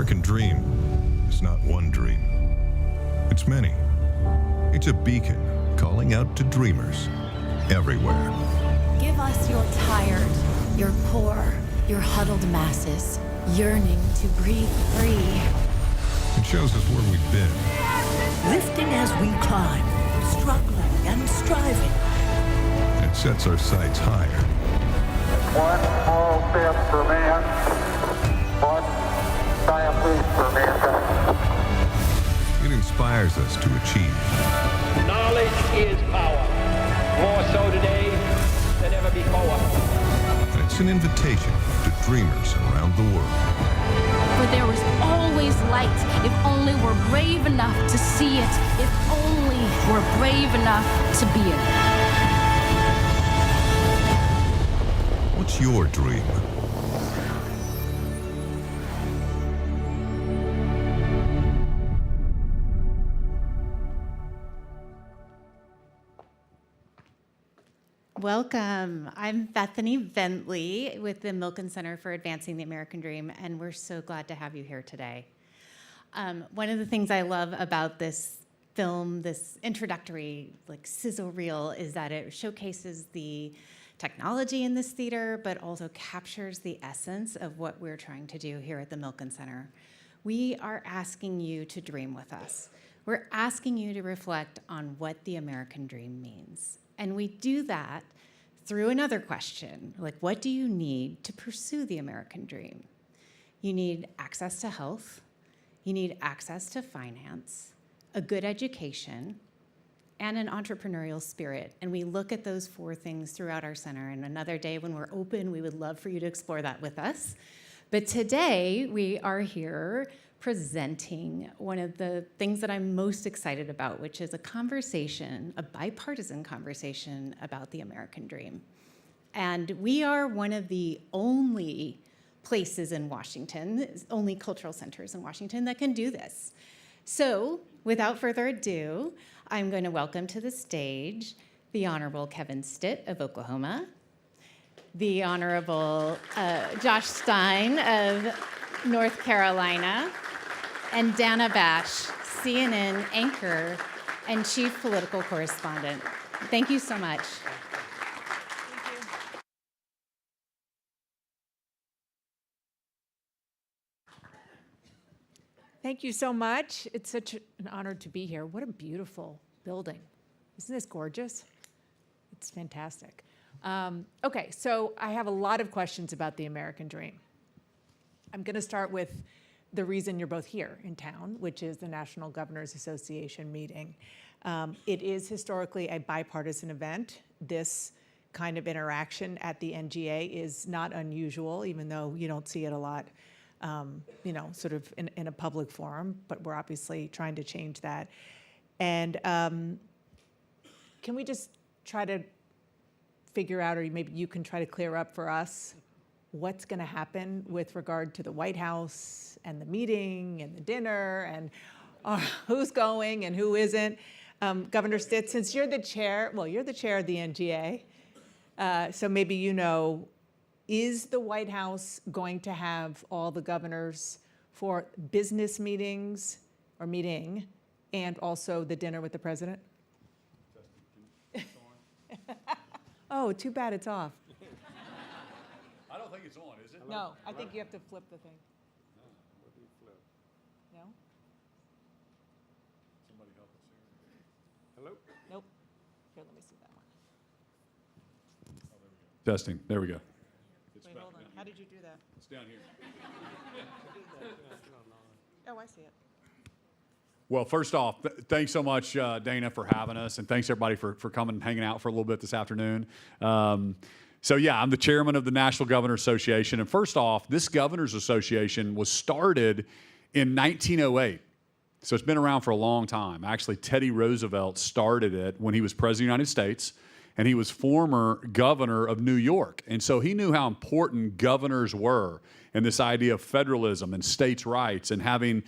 American dream is not one dream. It's many. It's a beacon calling out to dreamers everywhere. Give us your tired, your poor, your huddled masses, yearning to breathe free. It shows us where we've been. Lifting as we climb, struggling and striving. And it sets our sights higher. One small step for man, one giant leap for mankind. It inspires us to achieve. Knowledge is power, more so today than ever before. And it's an invitation to dreamers around the world. For there was always light, if only we're brave enough to see it, if only we're brave enough to be it. What's your dream? Welcome. I'm Bethany Bentley with the Milken Center for Advancing the American Dream, and we're so glad to have you here today. One of the things I love about this film, this introductory sizzle reel, is that it showcases the technology in this theater, but also captures the essence of what we're trying to do here at the Milken Center. We are asking you to dream with us. We're asking you to reflect on what the American dream means. And we do that through another question, like, what do you need to pursue the American dream? You need access to health, you need access to finance, a good education, and an entrepreneurial spirit. And we look at those 4 things throughout our center. And another day when we're open, we would love for you to explore that with us. But today, we are here presenting one of the things that I'm most excited about, which is a conversation, a bipartisan conversation about the American dream. And we are one of the only places in Washington, only cultural centers in Washington that can do this. So, without further ado, I'm going to welcome to the stage the Honorable Kevin Stitt of Oklahoma, the Honorable Josh Stein of North Carolina, and Dana Bash, CNN anchor and chief political correspondent. Thank you so much. Thank you so much. It's such an honor to be here. What a beautiful building. Isn't this gorgeous? It's fantastic. Okay, so I have a lot of questions about the American dream. I'm going to start with the reason you're both here in town, which is the National Governors Association meeting. It is historically a bipartisan event. This kind of interaction at the NGA is not unusual, even though you don't see it a lot. Sort of in a public forum, but we're obviously trying to change that. And can we just try to figure out, or maybe you can try to clear up for us, what's going to happen with regard to the White House and the meeting and the dinner and who's going and who isn't? Governor Stitt, since you're the chair, you're the chair of the NGA, so maybe you know, is the White House going to have all the governors for business meetings or meeting and also the dinner with the president? Oh, too bad it's off. I don't think it's on, is it? No, I think you have to flip the thing. What do you flip? No? Somebody help us here. Hello? Nope. Here, let me see that one. Testing. There we go. Wait, hold on. How did you do that? It's down here. Oh, I see it. Well, first off, thanks so much, Dana, for having us, and thanks everybody for coming and hanging out for a little bit this afternoon. So yeah, I'm the chairman of the National Governors Association, and first off, this Governors Association was started in 1908. So it's been around for a long time. Actually, Teddy Roosevelt started it when he was president of the United States, and he was former governor of New York. And so he knew how important governors were and this idea of federalism and states' rights and having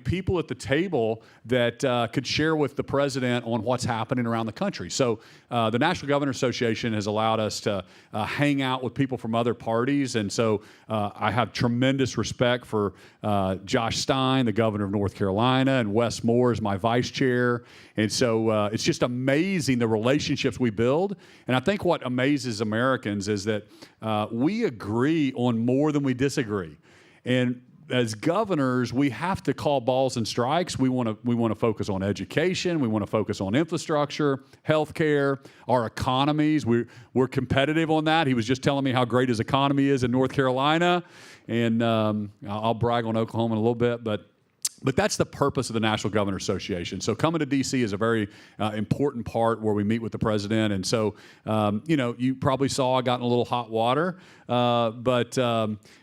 people at the table that could share with the president on what's happening around the country. So the National Governors Association has allowed us to hang out with people from other parties. And so I have tremendous respect for Josh Stein, the governor of North Carolina, and Wes Moore is my vice chair. And so it's just amazing the relationships we build. And I think what amazes Americans is that we agree on more than we disagree. And as governors, we have to call balls and strikes. We want to focus on education. We want to focus on infrastructure, healthcare, our economies. We're competitive on that. He was just telling me how great his economy is in North Carolina, and I'll brag on Oklahoma in a little bit, but that's the purpose of the National Governors Association. So coming to D.C. is a very important part where we meet with the president. And so, you probably saw I got in a little hot water. But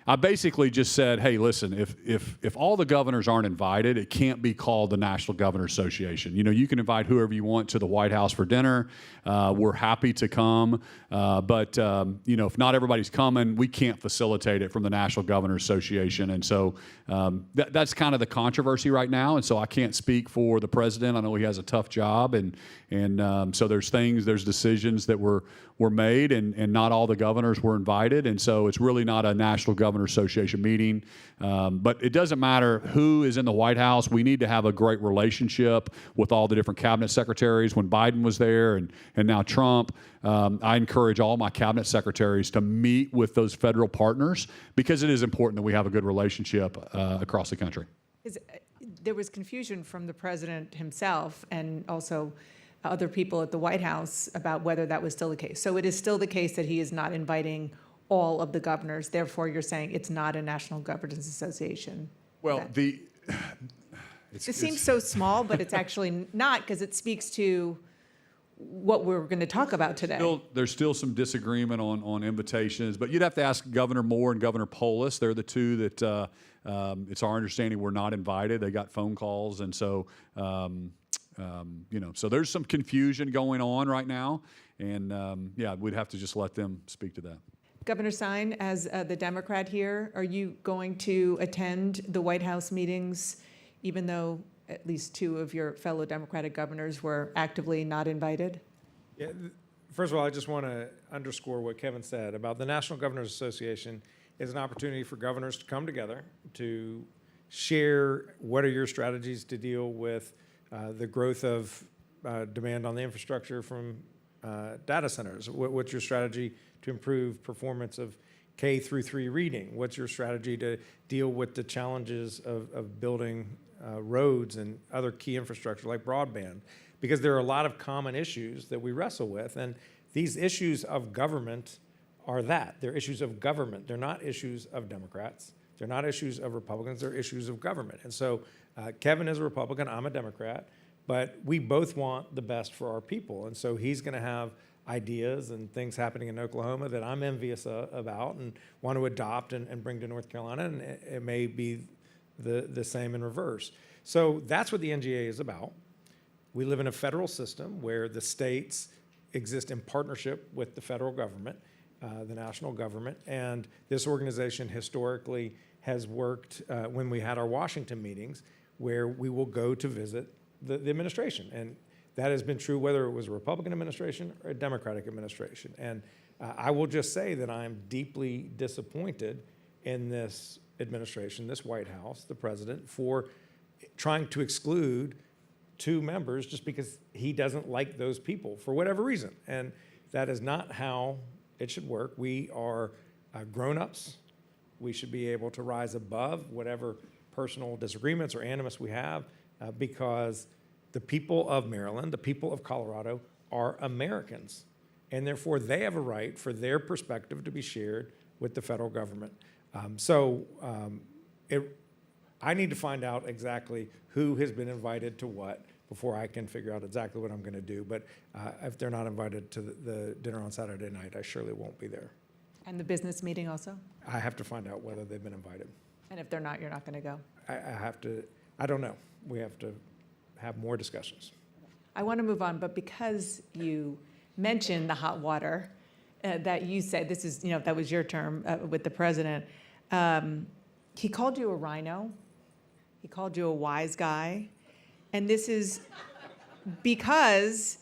I basically just said, hey, listen, if all the governors aren't invited, it can't be called the National Governors Association. You can invite whoever you want to the White House for dinner. We're happy to come. But if not everybody's coming, we can't facilitate it from the National Governors Association. And so that's kind of the controversy right now. And so I can't speak for the president. I know he has a tough job. And so there's decisions that were made, and not all the governors were invited. And so it's really not a National Governors Association meeting. But it doesn't matter who is in the White House. We need to have a great relationship with all the different cabinet secretaries. When Biden was there and now Trump, I encourage all my cabinet secretaries to meet with those federal partners because it is important that we have a good relationship across the country. There was confusion from the president himself and also other people at the White House about whether that was still the case. So it is still the case that he is not inviting all of the governors. Therefore, you're saying it's not a National Governors Association. Well, It seems so small, but it's actually not, because it speaks to what we're going to talk about today. There's still some disagreement on invitations, but you'd have to ask Governor Moore and Governor Polis. They're the two that it's our understanding were not invited. They got phone calls, and so so there's some confusion going on right now, and we'd have to just let them speak to that. Governor Stein, as the Democrat here, are you going to attend the White House meetings, even though at least two of your fellow Democratic governors were actively not invited? Yeah, first of all, I just want to underscore what Kevin said about the National Governors Association is an opportunity for governors to come together to share what are your strategies to deal with the growth of demand on the infrastructure from data centers. What's your strategy to improve performance of K through 3 reading? What's your strategy to deal with the challenges of building roads and other key infrastructure like broadband? Because there are a lot of common issues that we wrestle with, and these issues of government are that. They're issues of government. They're not issues of Democrats. They're not issues of Republicans. They're issues of government. And so Kevin is a Republican, I'm a Democrat, but we both want the best for our people. And so he's going to have ideas and things happening in Oklahoma that I'm envious about and want to adopt and bring to North Carolina, and it may be the same in reverse. So that's what the NGA is about. We live in a federal system where the states exist in partnership with the federal government, the national government, and this organization historically has worked when we had our Washington meetings where we will go to visit the administration. And that has been true whether it was a Republican administration or a Democratic administration. And I will just say that I'm deeply disappointed in this administration, this White House, the president, for trying to exclude 2 members just because he doesn't like those people for whatever reason. And that is not how it should work. We are grown-ups. We should be able to rise above whatever personal disagreements or animus we have because the people of Maryland, the people of Colorado are Americans, and therefore they have a right for their perspective to be shared with the federal government. I need to find out exactly who has been invited to what before I can figure out exactly what I'm going to do. But if they're not invited to the dinner on Saturday night, I surely won't be there. And the business meeting also? I have to find out whether they've been invited. And if they're not, you're not going to go? I don't know. We have to have more discussions. I want to move on, but because you mentioned the hot water that you said, this is, that was your term with the president, he called you a rhino. He called you a wise guy. And this is because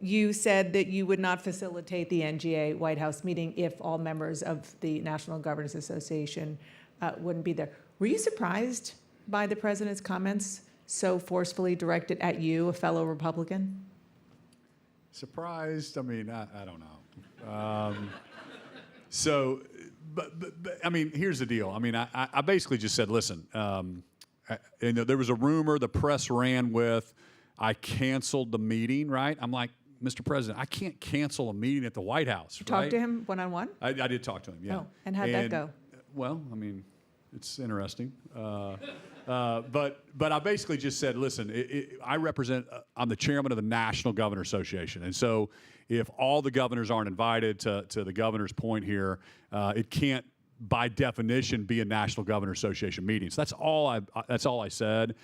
you said that you would not facilitate the NGA White House meeting if all members of the National Governors Association wouldn't be there. Were you surprised by the president's comments so forcefully directed at you, a fellow Republican? Surprised? I mean, I don't know. But I mean, here's the deal. I mean, I basically just said, listen, there was a rumor the press ran with, I canceled the meeting, right? I'm like, Mr. President, I can't cancel a meeting at the White House, right? Talk to him one-on-one? I did talk to him, yeah. Oh, and how'd that go? Well, I mean, it's interesting. But I basically just said, listen, I'm the chairman of the National Governor Association. And so if all the governors aren't invited to the governor's point here, it can't, by definition, be a National Governor Association meeting. So that's all I said.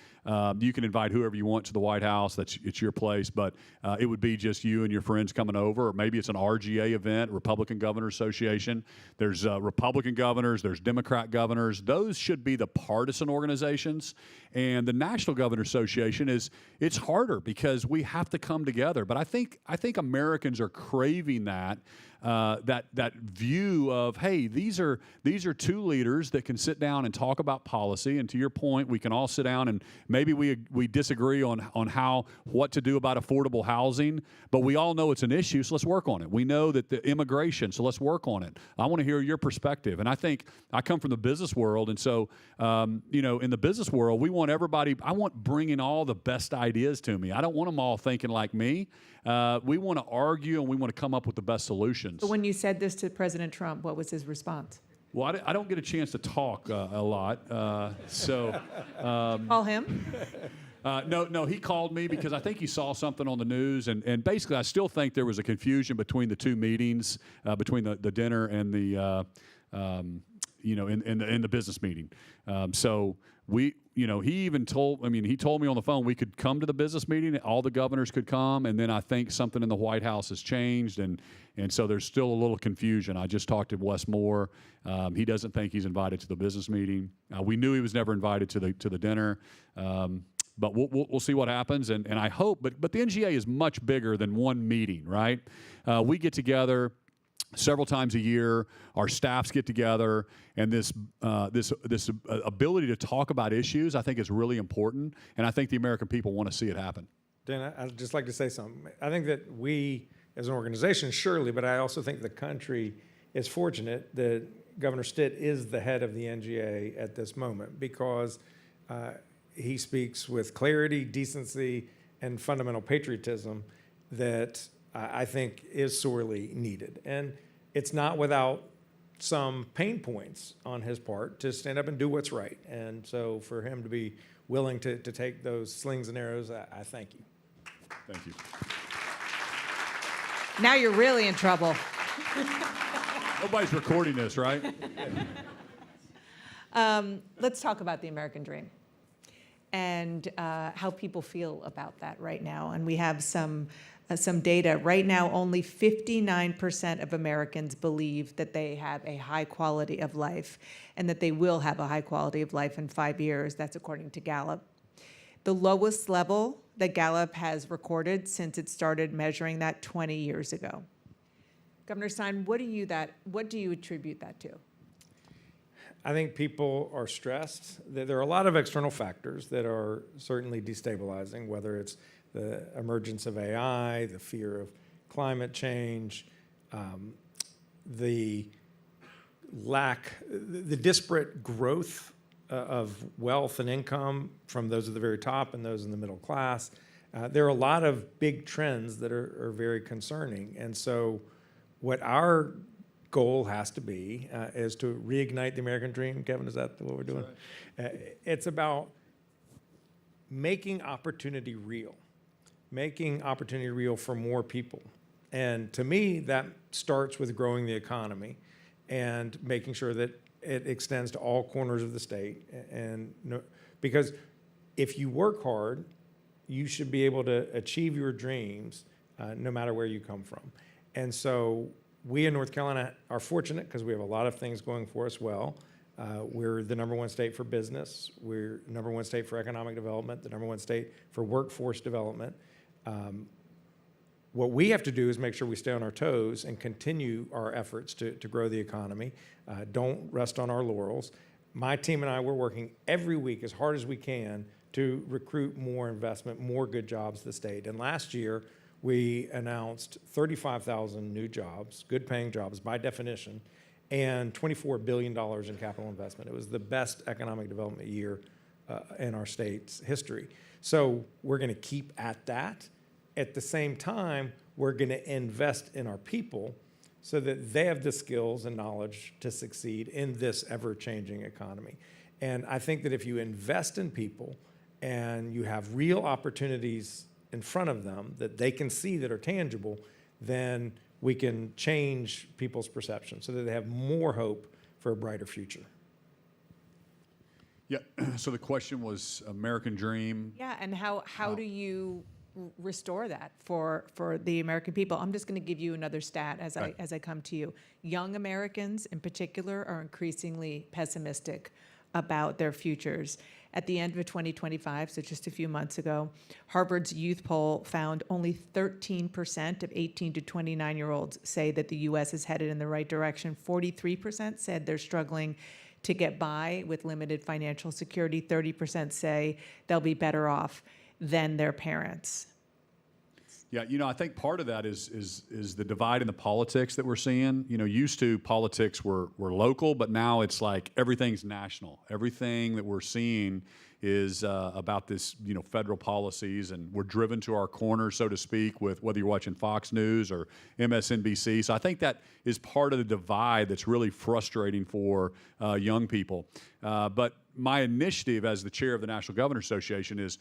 You can invite whoever you want to the White House. It's your place, but it would be just you and your friends coming over, or maybe it's an RGA event, Republican Governor Association. There's Republican governors, there's Democrat governors. Those should be the partisan organizations. And the National Governor Association it's harder because we have to come together. But I think Americans are craving that view of, hey, these are 2 leaders that can sit down and talk about policy. And to your point, we can all sit down and maybe maybe we disagree on what to do about affordable housing, but we all know it's an issue, so let's work on it. We know that the immigration, so let's work on it. I want to hear your perspective. And I think I come from the business world, and so, in the business world, we want everybody, I want bringing all the best ideas to me. I don't want them all thinking like me. We want to argue, and we want to come up with the best solutions. But when you said this to President Trump, what was his response? Well, I don't get a chance to talk a lot, so. Call him? No, he called me because I think he saw something on the news, and basically I still think there was a confusion between the two meetings, between the dinner and the, in the business meeting. So he even told me on the phone we could come to the business meeting, all the governors could come, and then I think something in the White House has changed, and so there's still a little confusion. I just talked to Wes Moore. He doesn't think he's invited to the business meeting. We knew he was never invited to the dinner. But we'll see what happens, and I hope. But the NGA is much bigger than one meeting, right? We get together several times a year. Our staffs get together, and this ability to talk about issues, I think, is really important, and I think the American people want to see it happen. Dan, I'd just like to say something. I think that we, as an organization, surely, but I also think the country is fortunate that Governor Stitt is the head of the NGA at this moment, because he speaks with clarity, decency, and fundamental patriotism that I think is sorely needed. And it's not without some pain points on his part to stand up and do what's right. And so for him to be willing to take those slings and arrows, I thank you. Thank you. Now you're really in trouble. Nobody's recording this, right? Let's talk about the American dream and how people feel about that right now. And we have some data. Right now, only 59% of Americans believe that they have a high quality of life and that they will have a high quality of life in 5 years. That's according to Gallup. The lowest level that Gallup has recorded since it started measuring that 20 years ago. Governor Stein, what do you attribute that to? I think people are stressed. There are a lot of external factors that are certainly destabilizing, whether it's the emergence of AI, the fear of climate change, the disparate growth of wealth and income from those at the very top and those in the middle class. There are a lot of big trends that are very concerning. And so what our goal has to be is to reignite the American dream. Kevin, is that what we're doing? Right. It's about making opportunity real for more people. And to me, that starts with growing the economy and making sure that it extends to all corners of the state. Because if you work hard, you should be able to achieve your dreams no matter where you come from. And so we in North Carolina are fortunate because we have a lot of things going for us well. We're the #1 state for business. We're the #1 state for economic development, the #1 state for workforce development. What we have to do is make sure we stay on our toes and continue our efforts to grow the economy. Don't rest on our laurels. My team and I, we're working every week as hard as we can to recruit more investment, more good jobs to the state. And last year, we announced 35,000 new jobs, good paying jobs by definition, and $24 billion in capital investment. It was the best economic development year in our state's history. So we're going to keep at that. At the same time, we're going to invest in our people so that they have the skills and knowledge to succeed in this ever-changing economy. And I think that if you invest in people and you have real opportunities in front of them that they can see that are tangible, then we can change people's perception so that they have more hope for a brighter future. Yeah, so the question was American Dream. Yeah, and how do you restore that for the American people? I'm just going to give you another stat as I come to you. Young Americans in particular are increasingly pessimistic about their futures. At the end of 2025, so just a few months ago, Harvard's youth poll found only 13% of 18 to 29-year-olds say that the U.S. is headed in the right direction. 43% said they're struggling to get by with limited financial security. 30% say they'll be better off than their parents. Yeah, I think part of that is the divide in the politics that we're seeing. Used to politics were local, but now it's like everything's national. Everything that we're seeing is about this, federal policies, and we're driven to our corner, so to speak, with whether you're watching Fox News or MSNBC. So I think that is part of the divide that's really frustrating for young people. But my initiative as the chair of the National Governor Association is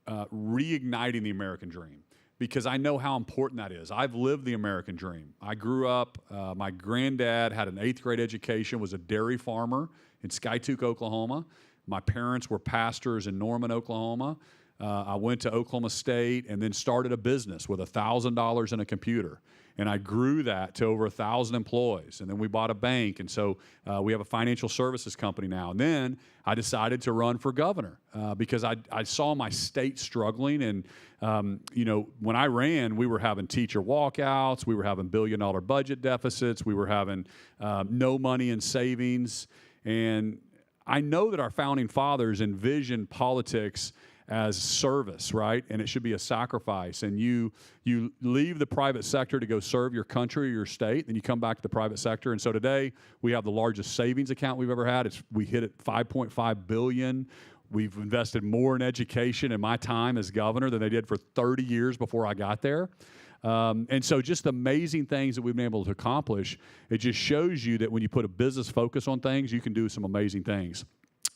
reigniting the American dream, because I know how important that is. I've lived the American dream. I grew up, my granddad had an 8th grade education, was a dairy farmer in Skiatook, Oklahoma. My parents were pastors in Norman, Oklahoma. I went to Oklahoma State and then started a business with $1,000 in a computer. And I grew that to over 1,000 employees. And then we bought a bank. And so we have a financial services company now. And then I decided to run for governor because I saw my state struggling. And, when I ran, we were having teacher walkouts. We were having billion-dollar budget deficits. We were having no money in savings. And I know that our founding fathers envisioned politics as service, right? And it should be a sacrifice. And you leave the private sector to go serve your country or your state, then you come back to the private sector. And so today we have the largest savings account we've ever had. We hit at $5.5 billion. We've invested more in education in my time as governor than they did for 30 years before I got there. And so just amazing things that we've been able to accomplish. It just shows you that when you put a business focus on things, you can do some amazing things.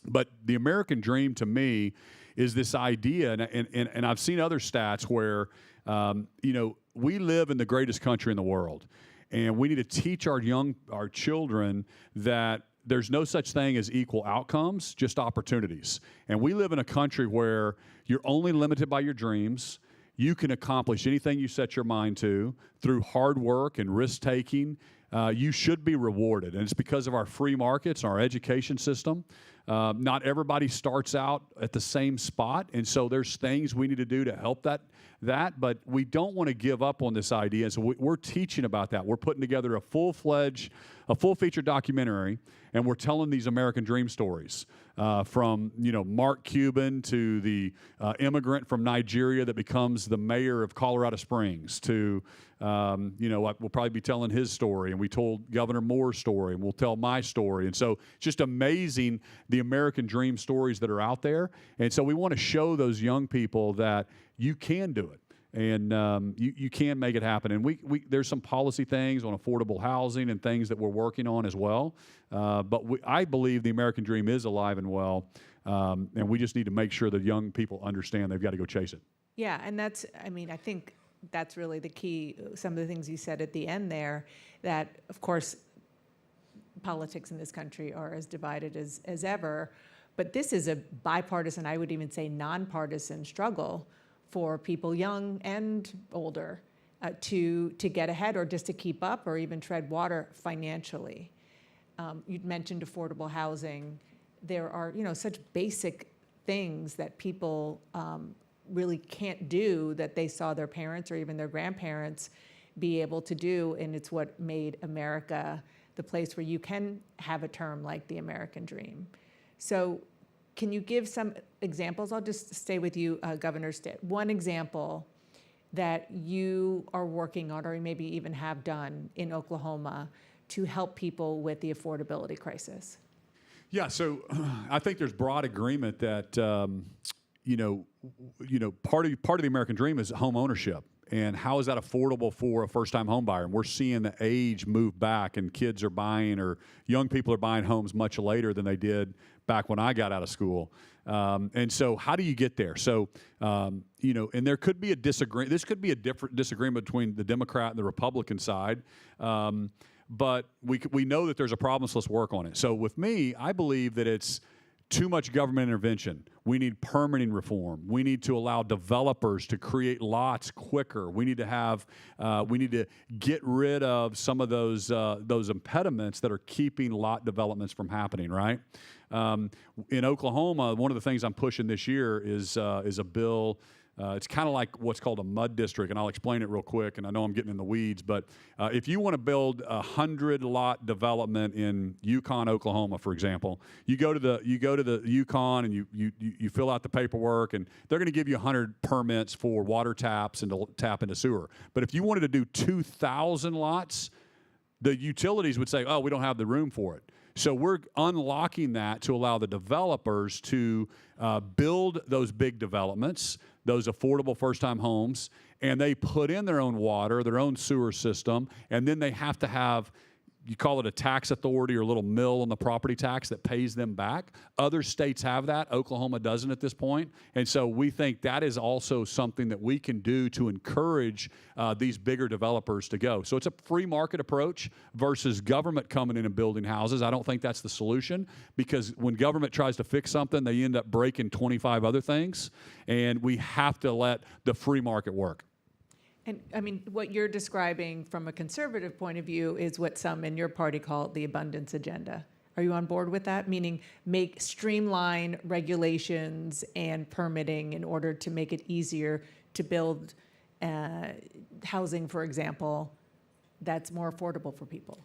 But the American dream to me is this idea, and I've seen other stats where, we live in the greatest country in the world. And we need to teach our children that there's no such thing as equal outcomes, just opportunities. And we live in a country where you're only limited by your dreams. You can accomplish anything you set your mind to through hard work and risk-taking. You should be rewarded, and it's because of our free markets and our education system. Not everybody starts out at the same spot, and so there's things we need to do to help that. But we don't want to give up on this idea, and so we're teaching about that. We're putting together a full-feature documentary, and we're telling these American dream stories from Mark Cuban to the immigrant from Nigeria that becomes the mayor of Colorado Springs to we'll probably be telling his story, and we told Governor Moore's story, and we'll tell my story. And so just amazing the American dream stories that are out there. And so we want to show those young people that you can do it. And you can make it happen. And there's some policy things on affordable housing and things that we're working on as well. But I believe the American dream is alive and well, and we just need to make sure that young people understand they've got to go chase it. Yeah, and I think that's really the key. Some of the things you said at the end there, that, of course, politics in this country are as divided as ever. But this is a bipartisan, I would even say nonpartisan struggle for people young and older to get ahead or just to keep up or even tread water financially. You'd mentioned affordable housing. There are such basic things that people really can't do that they saw their parents or even their grandparents be able to do, and it's what made America the place where you can have a term like the American dream. So can you give some examples? I'll just stay with you, Governor Stitt. One example that you are working on or maybe even have done in Oklahoma to help people with the affordability crisis. Yeah, so I think there's broad agreement that part of the American dream is home ownership. And how is that affordable for a first-time home buyer? And we're seeing the age move back, and kids are buying, or young people are buying homes much later than they did back when I got out of school. And so how do you get there? So, and there could be a disagreement. This could be a different disagreement between the Democrat and the Republican side. But we know that there's a problem, so let's work on it. So with me, I believe that it's too much government intervention. We need permitting reform. We need to allow developers to create lots quicker. We need to get rid of some of those impediments that are keeping lot developments from happening, right? In Oklahoma, one of the things I'm pushing this year is a bill It's kind of like what's called a mud district, and I'll explain it real quick, and I know I'm getting in the weeds, but if you want to build a 100-lot development in Yukon, Oklahoma, for example, you go to the Yukon and you fill out the paperwork, and they're going to give you 100 permits for water taps and to tap into sewer. But if you wanted to do 2,000 lots, the utilities would say, oh, we don't have the room for it. So we're unlocking that to allow the developers to build those big developments, those affordable first-time homes, and they put in their own water, their own sewer system, and then they have to have, you call it a tax authority or a little mill on the property tax that pays them back. Other states have that. Oklahoma doesn't at this point. And so we think that is also something that we can do to encourage these bigger developers to go. So it's a free market approach versus government coming in and building houses. I don't think that's the solution, because when government tries to fix something, they end up breaking 25 other things. And we have to let the free market work. And I mean, what you're describing from a conservative point of view is what some in your party call the abundance agenda. Are you on board with that? Meaning streamline regulations and permitting in order to make it easier to build housing, for example, that's more affordable for people.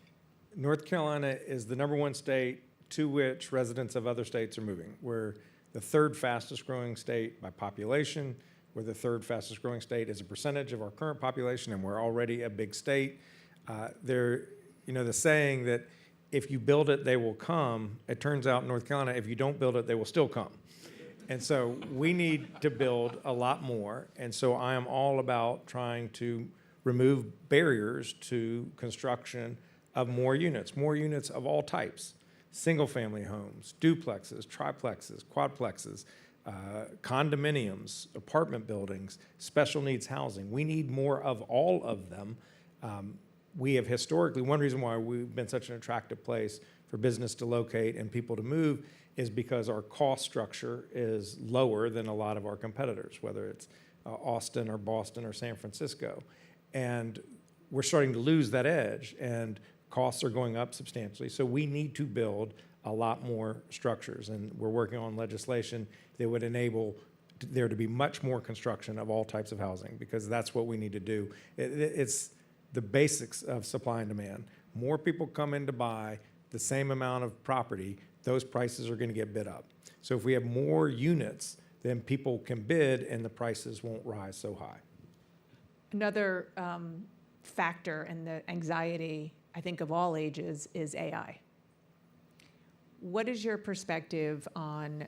North Carolina is the #1 state to which residents of other states are moving. We're the 3rd fastest growing state by population. We're the 3rd fastest growing state as a percentage of our current population, and we're already a big state. The saying that if you build it, they will come, it turns out in North Carolina, if you don't build it, they will still come. And so we need to build a lot more. And so I am all about trying to remove barriers to construction of more units of all types, single-family homes, duplexes, triplexes, quadplexes, condominiums, apartment buildings, special needs housing. We need more of all of them. We have historically, one reason why we've been such an attractive place for business to locate and people to move is because our cost structure is lower than a lot of our competitors, whether it's Austin or Boston or San Francisco. And we're starting to lose that edge, and costs are going up substantially. So we need to build a lot more structures, and we're working on legislation that would enable there to be much more construction of all types of housing, because that's what we need to do. It's the basics of supply and demand. More people come in to buy the same amount of property, those prices are going to get bid up. So if we have more units, then people can bid and the prices won't rise so high. Another factor in the anxiety, I think, of all ages is AI. What is your perspective on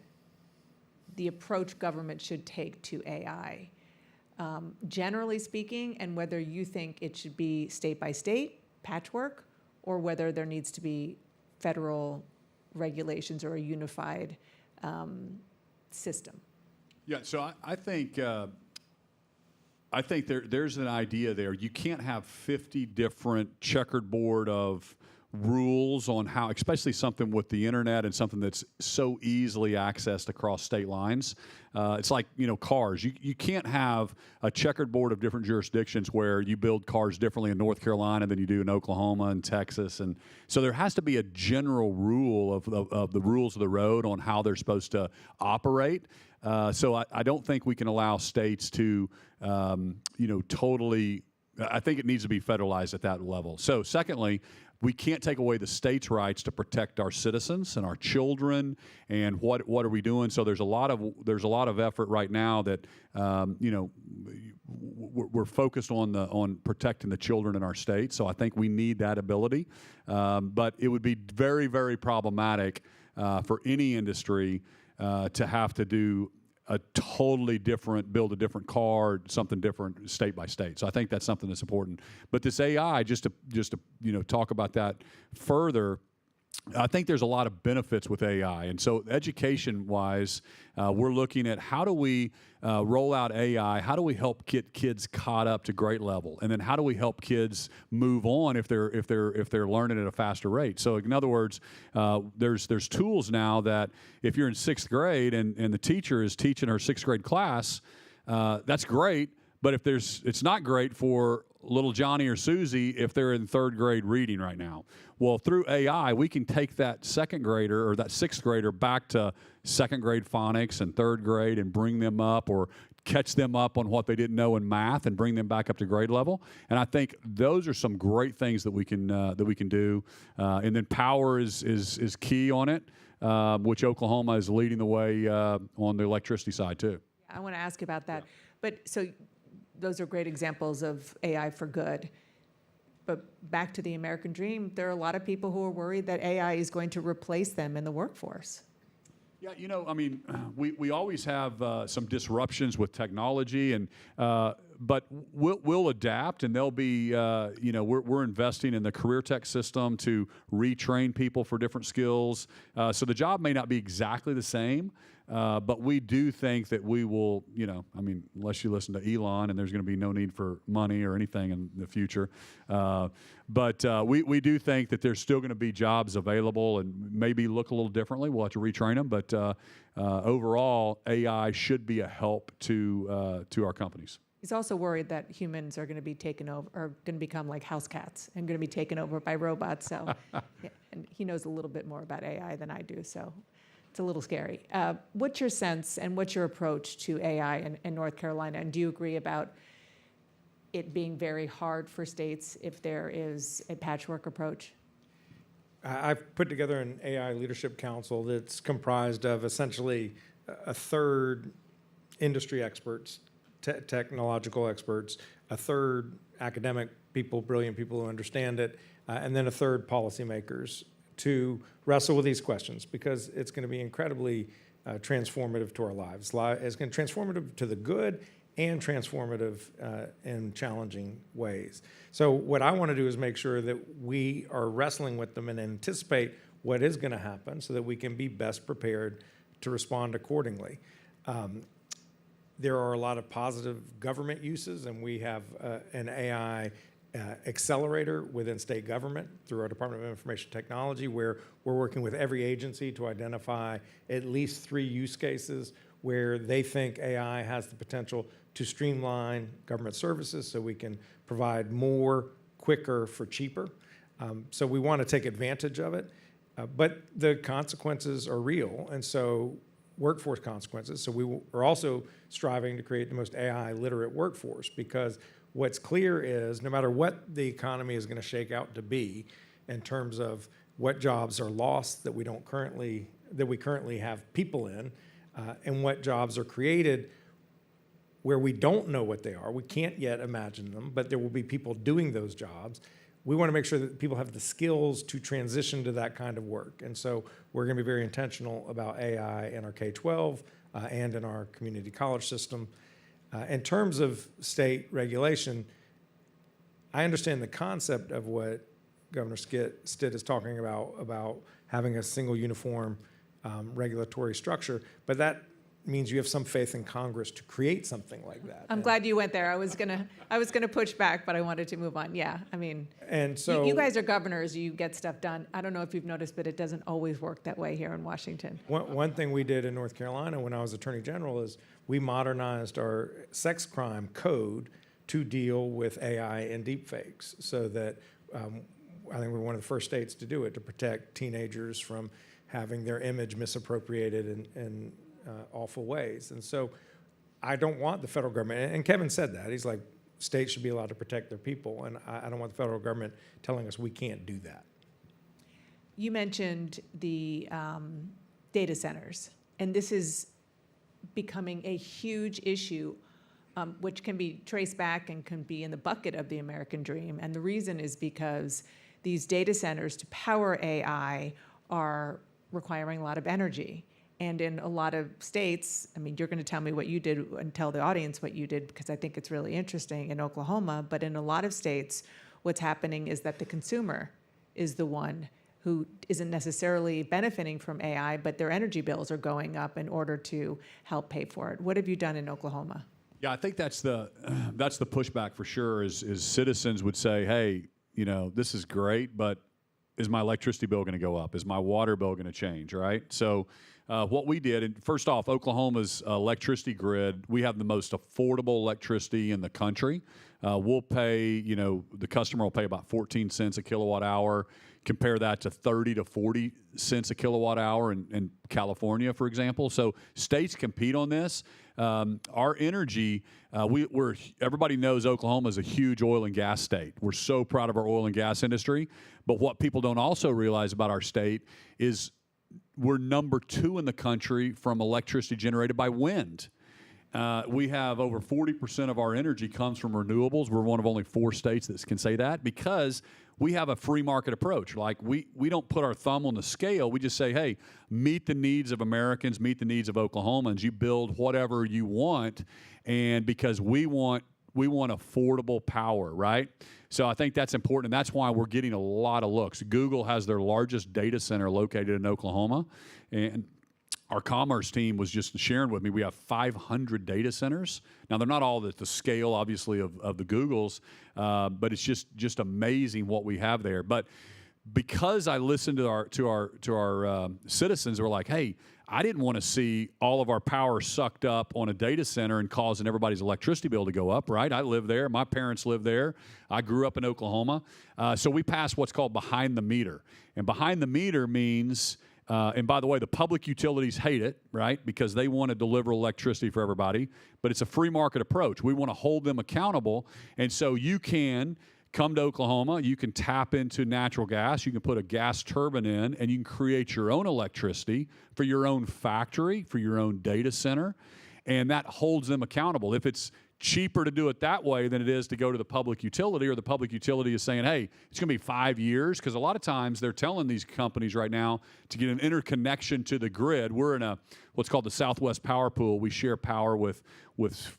the approach government should take to AI, generally speaking, and whether you think it should be state by state, patchwork, or whether there needs to be federal regulations or a unified system? Yeah, so I think there's an idea there. You can't have 50 different checkered board of rules on how, especially something with the internet and something that's so easily accessed across state lines. It's like, cars. You can't have a checkered board of different jurisdictions where you build cars differently in North Carolina than you do in Oklahoma and Texas. And so there has to be a general rule of the rules of the road on how they're supposed to operate. So I don't think we can allow states to, totally, I think it needs to be federalized at that level. So secondly, we can't take away the state's rights to protect our citizens and our children, and what are we doing? So there's a lot of effort right now that we're focused on protecting the children in our state. So I think we need that ability, but it would be very, very problematic for any industry to have to do a totally different, build a different car, something different state by state. So I think that's something that's important. But this AI, just to talk about that further, I think there's a lot of benefits with AI. And so education-wise, we're looking at how do we roll out AI? How do we help get kids caught up to grade level? And then how do we help kids move on if they're learning at a faster rate? So in other words, there's tools now that if you're in 6th grade and the teacher is teaching her 6th grade class, that's great. But it's not great for little Johnny or Susie if they're in 3rd grade reading right now. Well, through AI, we can take that 2nd grader or that 6th grader back to 2nd grade phonics and 3rd grade and bring them up, or catch them up on what they didn't know in math and bring them back up to grade level. And I think those are some great things that we can do. And then power is key on it, which Oklahoma is leading the way on the electricity side too. I want to ask you about that. But so those are great examples of AI for good. But back to the American dream, there are a lot of people who are worried that AI is going to replace them in the workforce. Yeah, I mean, we always have some disruptions with technology, and but we'll adapt, and there'll be we're investing in the career tech system to retrain people for different skills. So the job may not be exactly the same, but we do think that we will, unless you listen to Elon, and there's going to be no need for money or anything in the future. But we do think that there's still going to be jobs available and maybe look a little differently. We'll have to retrain them. But overall, AI should be a help to our companies. He's also worried that humans are going to be taken over, or going to become like house cats and going to be taken over by robots. So, yeah, and he knows a little bit more about AI than I do. So it's a little scary. What's your sense and what's your approach to AI in North Carolina? And do you agree about it being very hard for states if there is a patchwork approach? I've put together an AI leadership council that's comprised of essentially a third industry experts, technological experts, a third academic people, brilliant people who understand it, and then a third policymakers to wrestle with these questions, because it's going to be incredibly transformative to our lives. It's going to be transformative to the good and transformative in challenging ways. So what I want to do is make sure that we are wrestling with them and anticipate what is going to happen so that we can be best prepared to respond accordingly. There are a lot of positive government uses, and we have an AI accelerator within state government through our Department of Information Technology, where we're working with every agency to identify at least 3 use cases where they think AI has the potential to streamline government services so we can provide more, quicker, for cheaper. So we want to take advantage of it, but the consequences are real, and so workforce consequences. So we are also striving to create the most AI literate workforce, because what's clear is no matter what the economy is going to shake out to be in terms of what jobs are lost that we currently have people in, and what jobs are created where we don't know what they are. We can't yet imagine them, but there will be people doing those jobs. We want to make sure that people have the skills to transition to that kind of work. And so we're going to be very intentional about AI in our K-12 and in our community college system. In terms of state regulation, I understand the concept of what Governor Stitt is talking about having a single uniform regulatory structure, but that means you have some faith in Congress to create something like that. I'm glad you went there. I was gonna push back, but I wanted to move on. Yeah, I mean, and so you guys are governors. You get stuff done. I don't know if you've noticed, but it doesn't always work that way here in Washington. One thing we did in North Carolina when I was Attorney General is we modernized our sex crime code to deal with AI and deepfakes, so that I think we're one of the first states to do it, to protect teenagers from having their image misappropriated in awful ways. And so I don't want the federal government, and Kevin said that, he's like, states should be allowed to protect their people, and I don't want the federal government telling us we can't do that. You mentioned the data centers, and this is becoming a huge issue, which can be traced back and can be in the bucket of the American dream. And the reason is because these data centers to power AI are requiring a lot of energy. And in a lot of states, I mean, you're going to tell me what you did and tell the audience what you did, because I think it's really interesting in Oklahoma, but in a lot of states, what's happening is that the consumer is the one who isn't necessarily benefiting from AI, but their energy bills are going up in order to help pay for it. What have you done in Oklahoma? Yeah, I think that's the pushback for sure, is citizens would say, hey, this is great, but is my electricity bill going to go up? Is my water bill going to change, right? So what we did, and first off, Oklahoma's electricity grid, we have the most affordable electricity in the country. We'll pay, the customer will pay about 14 cents a kilowatt hour. Compare that to 30 to 40 cents a kilowatt hour in California, for example. So states compete on this. Our energy, everybody knows Oklahoma is a huge oil and gas state. We're so proud of our oil and gas industry. But what people don't also realize about our state is we're number 2 in the country from electricity generated by wind. We have over 40% of our energy comes from renewables. We're one of only 4 states that can say that because we have a free market approach. Like we don't put our thumb on the scale. We just say, hey, meet the needs of Americans, meet the needs of Oklahomans. You build whatever you want, and because we want affordable power, right? So I think that's important, and that's why we're getting a lot of looks. Google has their largest data center located in Oklahoma, and our commerce team was just sharing with me, we have 500 data centers. Now, they're not all at the scale, obviously, of the Googles, but it's just amazing what we have there. But because I listened to our citizens, we're like, hey, I didn't want to see all of our power sucked up on a data center and causing everybody's electricity bill to go up, right? I live there. My parents live there. I grew up in Oklahoma. So we passed what's called behind the meter. And behind the meter means... and by the way, the public utilities hate it, right? Because they want to deliver electricity for everybody. But it's a free market approach. We want to hold them accountable. And so you can come to Oklahoma. You can tap into natural gas. You can put a gas turbine in, and you can create your own electricity for your own factory, for your own data center. And that holds them accountable. If it's cheaper to do it that way than it is to go to the public utility, or the public utility is saying, hey, it's going to be 5 years, because a lot of times they're telling these companies right now to get an interconnection to the grid. We're in what's called the Southwest Power Pool. We share power with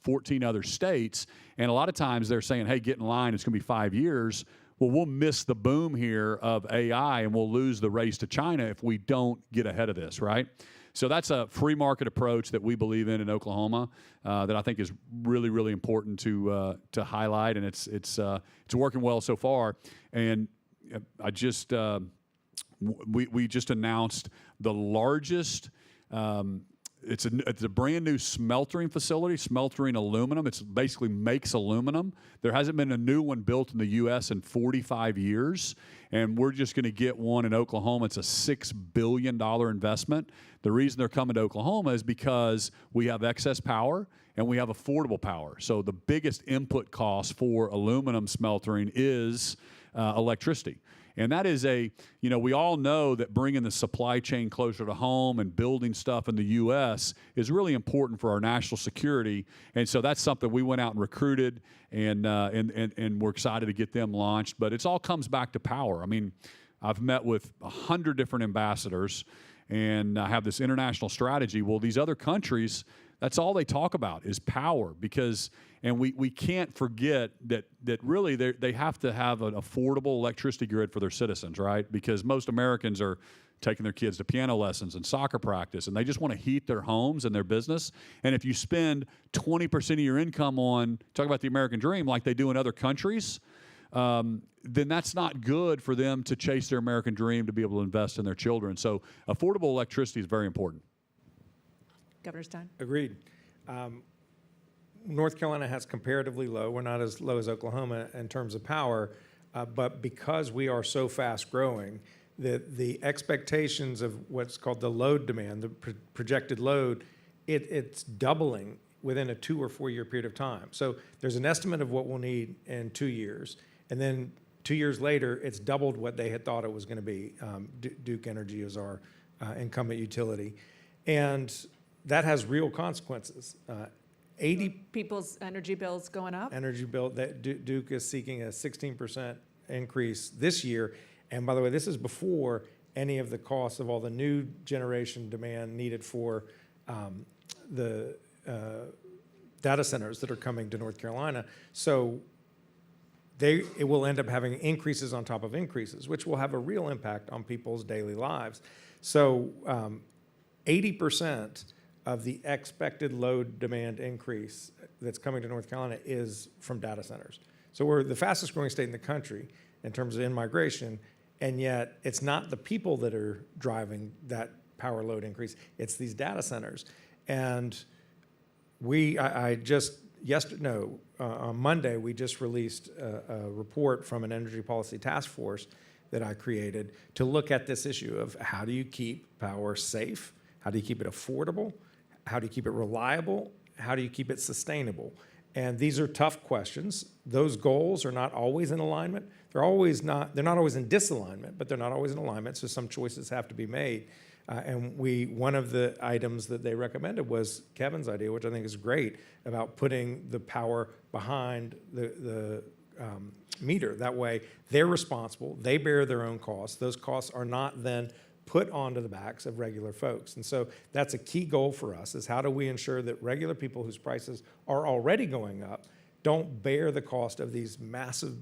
14 other states, and a lot of times they're saying, hey, get in line, it's going to be 5 years. Well, we'll miss the boom here of AI, and we'll lose the race to China if we don't get ahead of this, right? So that's a free market approach that we believe in Oklahoma that I think is really, really important to highlight, and it's working well so far. And I just we just announced the largest. It's a brand new smeltering facility, smeltering aluminum. It's basically makes aluminum. There hasn't been a new one built in the U.S. in 45 years, and we're just going to get one in Oklahoma. It's a $6 billion investment. The reason they're coming to Oklahoma is because we have excess power and we have affordable power. So the biggest input cost for aluminum smeltering is electricity. And that is we all know that bringing the supply chain closer to home and building stuff in the U.S. is really important for our national security. And so that's something we went out and recruited, and we're excited to get them launched. But it all comes back to power. I mean, I've met with 100 different ambassadors, and I have this international strategy. Well, these other countries, that's all they talk about is power, and we can't forget that really they have to have an affordable electricity grid for their citizens, right? Because most Americans are taking their kids to piano lessons and soccer practice, and they just want to heat their homes and their business. And if you spend 20% of your income on, talk about the American dream like they do in other countries, then that's not good for them to chase their American dream, to be able to invest in their children. So affordable electricity is very important. Governor Stein? Agreed. North Carolina has comparatively low. We're not as low as Oklahoma in terms of power, but because we are so fast growing, the expectations of what's called the load demand, the projected load, it's doubling within a 2 or 4 year period of time. So there's an estimate of what we'll need in 2 years, and then 2 years later, it's doubled what they had thought it was going to be. Duke Energy is our incumbent utility, and that has real consequences. 80 people's energy bills going up? Energy bill, that Duke is seeking a 16% increase this year. And by the way, this is before any of the costs of all the new generation demand needed for the data centers that are coming to North Carolina. So it will end up having increases on top of increases, which will have a real impact on people's daily lives. So 80% of the expected load demand increase that's coming to North Carolina is from data centers. So we're the fastest growing state in the country in terms of in-migration, and yet it's not the people that are driving that power load increase. It's these data centers. And on Monday, we just released a report from an energy policy task force that I created to look at this issue of how do you keep power safe? How do you keep it affordable? How do you keep it reliable? How do you keep it sustainable? And these are tough questions. Those goals are not always in alignment. They're not always in disalignment, but they're not always in alignment, so some choices have to be made. One of the items that they recommended was Kevin's idea, which I think is great, about putting the power behind the meter. That way, they're responsible, they bear their own costs. Those costs are not then put onto the backs of regular folks. And so that's a key goal for us, is how do we ensure that regular people whose prices are already going up don't bear the cost of these massive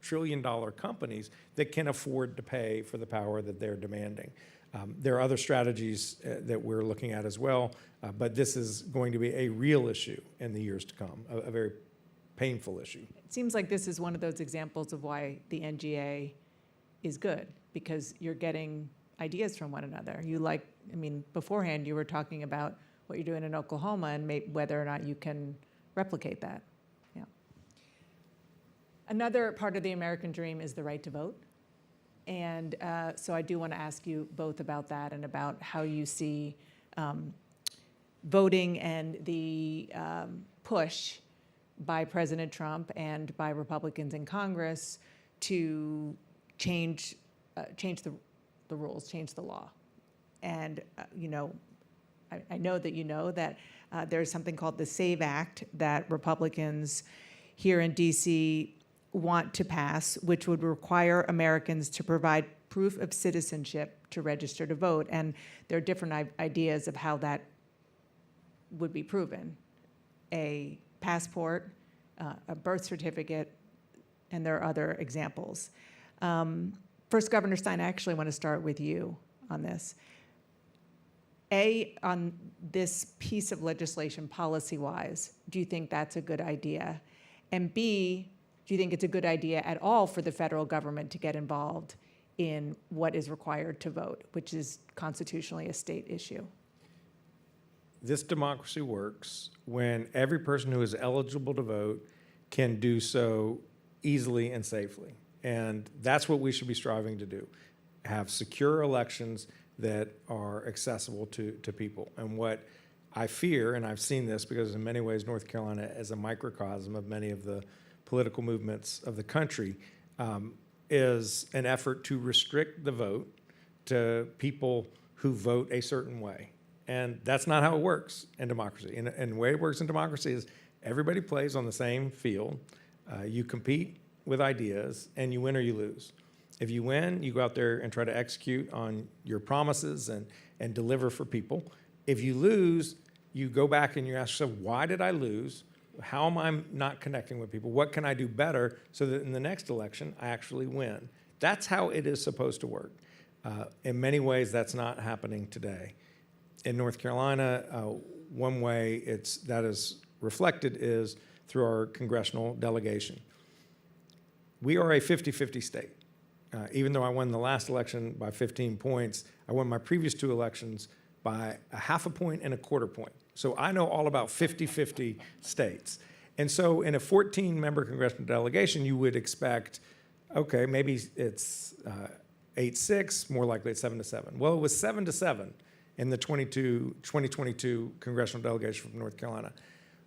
trillion-dollar companies that can afford to pay for the power that they're demanding. There are other strategies that we're looking at as well, but this is going to be a real issue in the years to come, a very painful issue. It seems like this is one of those examples of why the NGA is good, because you're getting ideas from one another. Beforehand you were talking about what you're doing in Oklahoma and whether or not you can replicate that. Yeah. Another part of the American dream is the right to vote. And so I do want to ask you both about that and about how you see voting and the push by President Trump and by Republicans in Congress to change the rules, change the law. And I know that you know that there's something called the SAVE Act that Republicans here in DC want to pass, which would require Americans to provide proof of citizenship to register to vote. And there are different ideas of how that would be proven. A passport, a birth certificate, and there are other examples. First, Governor Stein, I actually want to start with you on this. On this piece of legislation, policy-wise, do you think that's a good idea? And B, do you think it's a good idea at all for the federal government to get involved in what is required to vote, which is constitutionally a state issue? This democracy works when every person who is eligible to vote can do so easily and safely. And that's what we should be striving to do, have secure elections that are accessible to people. And what I fear, and I've seen this because in many ways North Carolina is a microcosm of many of the political movements of the country, is an effort to restrict the vote to people who vote a certain way. And that's not how it works in democracy. And the way it works in democracy is everybody plays on the same field. You compete with ideas, and you win or you lose. If you win, you go out there and try to execute on your promises and deliver for people. If you lose, you go back and you ask yourself, why did I lose? How am I not connecting with people? What can I do better so that in the next election, I actually win? That's how it is supposed to work. In many ways, that's not happening today. In North Carolina, one way that is reflected is through our congressional delegation. We are a 50-50 state. Even though I won the last election by 15 points, I won my previous two elections by a half a point and a quarter point. So I know all about 50-50 states. And so in a 14-member congressional delegation, you would expect, okay, maybe it's 8-6, more likely it's 7-7. Well, it was 7-7 in the 2022 congressional delegation from North Carolina.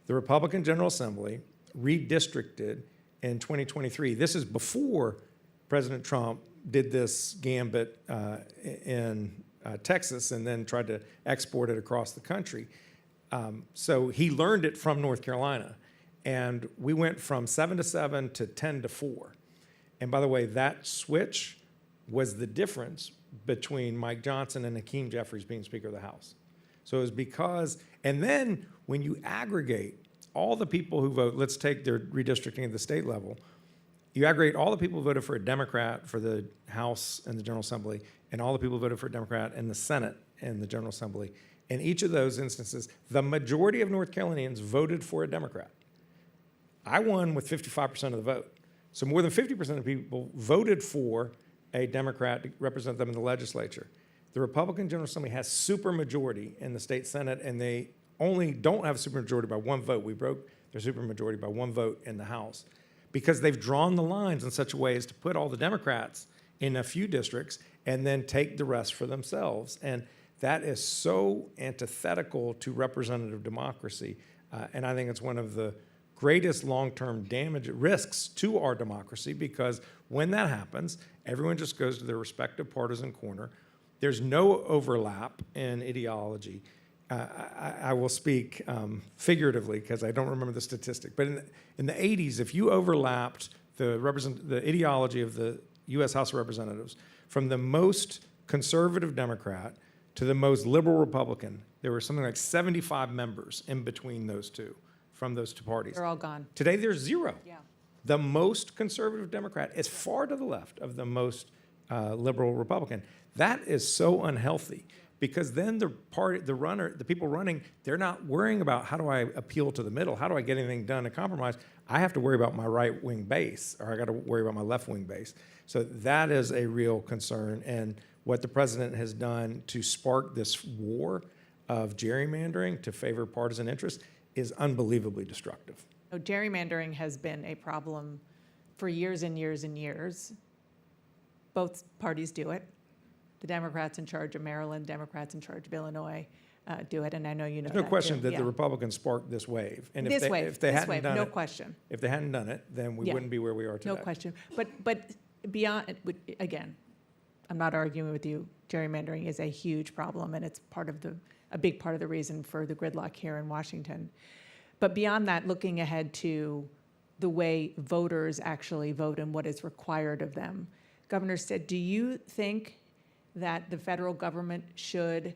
The Republican General Assembly redistricted in 2023. This is before President Trump did this gambit in Texas and then tried to export it across the country. So he learned it from North Carolina. And we went from 7-7 to 10-4. And by the way, that switch was the difference between Mike Johnson and Hakeem Jeffries being Speaker of the House. So it was because, and then when you aggregate all the people who vote, let's take their redistricting at the state level, you aggregate all the people who voted for a Democrat for the House and the General Assembly, and all the people who voted for a Democrat in the Senate and the General Assembly. In each of those instances, the majority of North Carolinians voted for a Democrat. I won with 55% of the vote. So more than 50% of people voted for a Democrat to represent them in the legislature. The Republican General Assembly has supermajority in the state Senate, and they only don't have a supermajority by one vote. We broke their supermajority by one vote in the House because they've drawn the lines in such a way as to put all the Democrats in a few districts and then take the rest for themselves. And that is so antithetical to representative democracy. And I think it's one of the greatest long-term damage risks to our democracy, because when that happens, everyone just goes to their respective partisan corner. There's no overlap in ideology. I will speak figuratively because I don't remember the statistic, but in the 80s, if you overlapped the ideology of the U.S. House of Representatives from the most conservative Democrat to the most liberal Republican, there were something like 75 members in between those two, from those two parties. They're all gone. Today, there's zero. Yeah. The most conservative Democrat is far to the left of the most liberal Republican. That is so unhealthy, because then the people running, they're not worrying about how do I appeal to the middle, how do I get anything done to compromise. I have to worry about my right-wing base, or I got to worry about my left-wing base. So that is a real concern, and what the president has done to spark this war of gerrymandering to favor partisan interests is unbelievably destructive. So gerrymandering has been a problem for years and years and years. Both parties do it. The Democrats in charge of Maryland, Democrats in charge of Illinois do it, and I know you know that. There's no question too. that Yeah. the Republicans sparked this wave. And This if wave, they hadn't done no it, question. If they hadn't done it, then we Yeah. wouldn't be where we are today. No question. But beyond, again, I'm not arguing with you. Gerrymandering is a huge problem, and it's a big part of the reason for the gridlock here in Washington. But beyond that, looking ahead to the way voters actually vote and what is required of them, Governor Stitt, do you think that the federal government should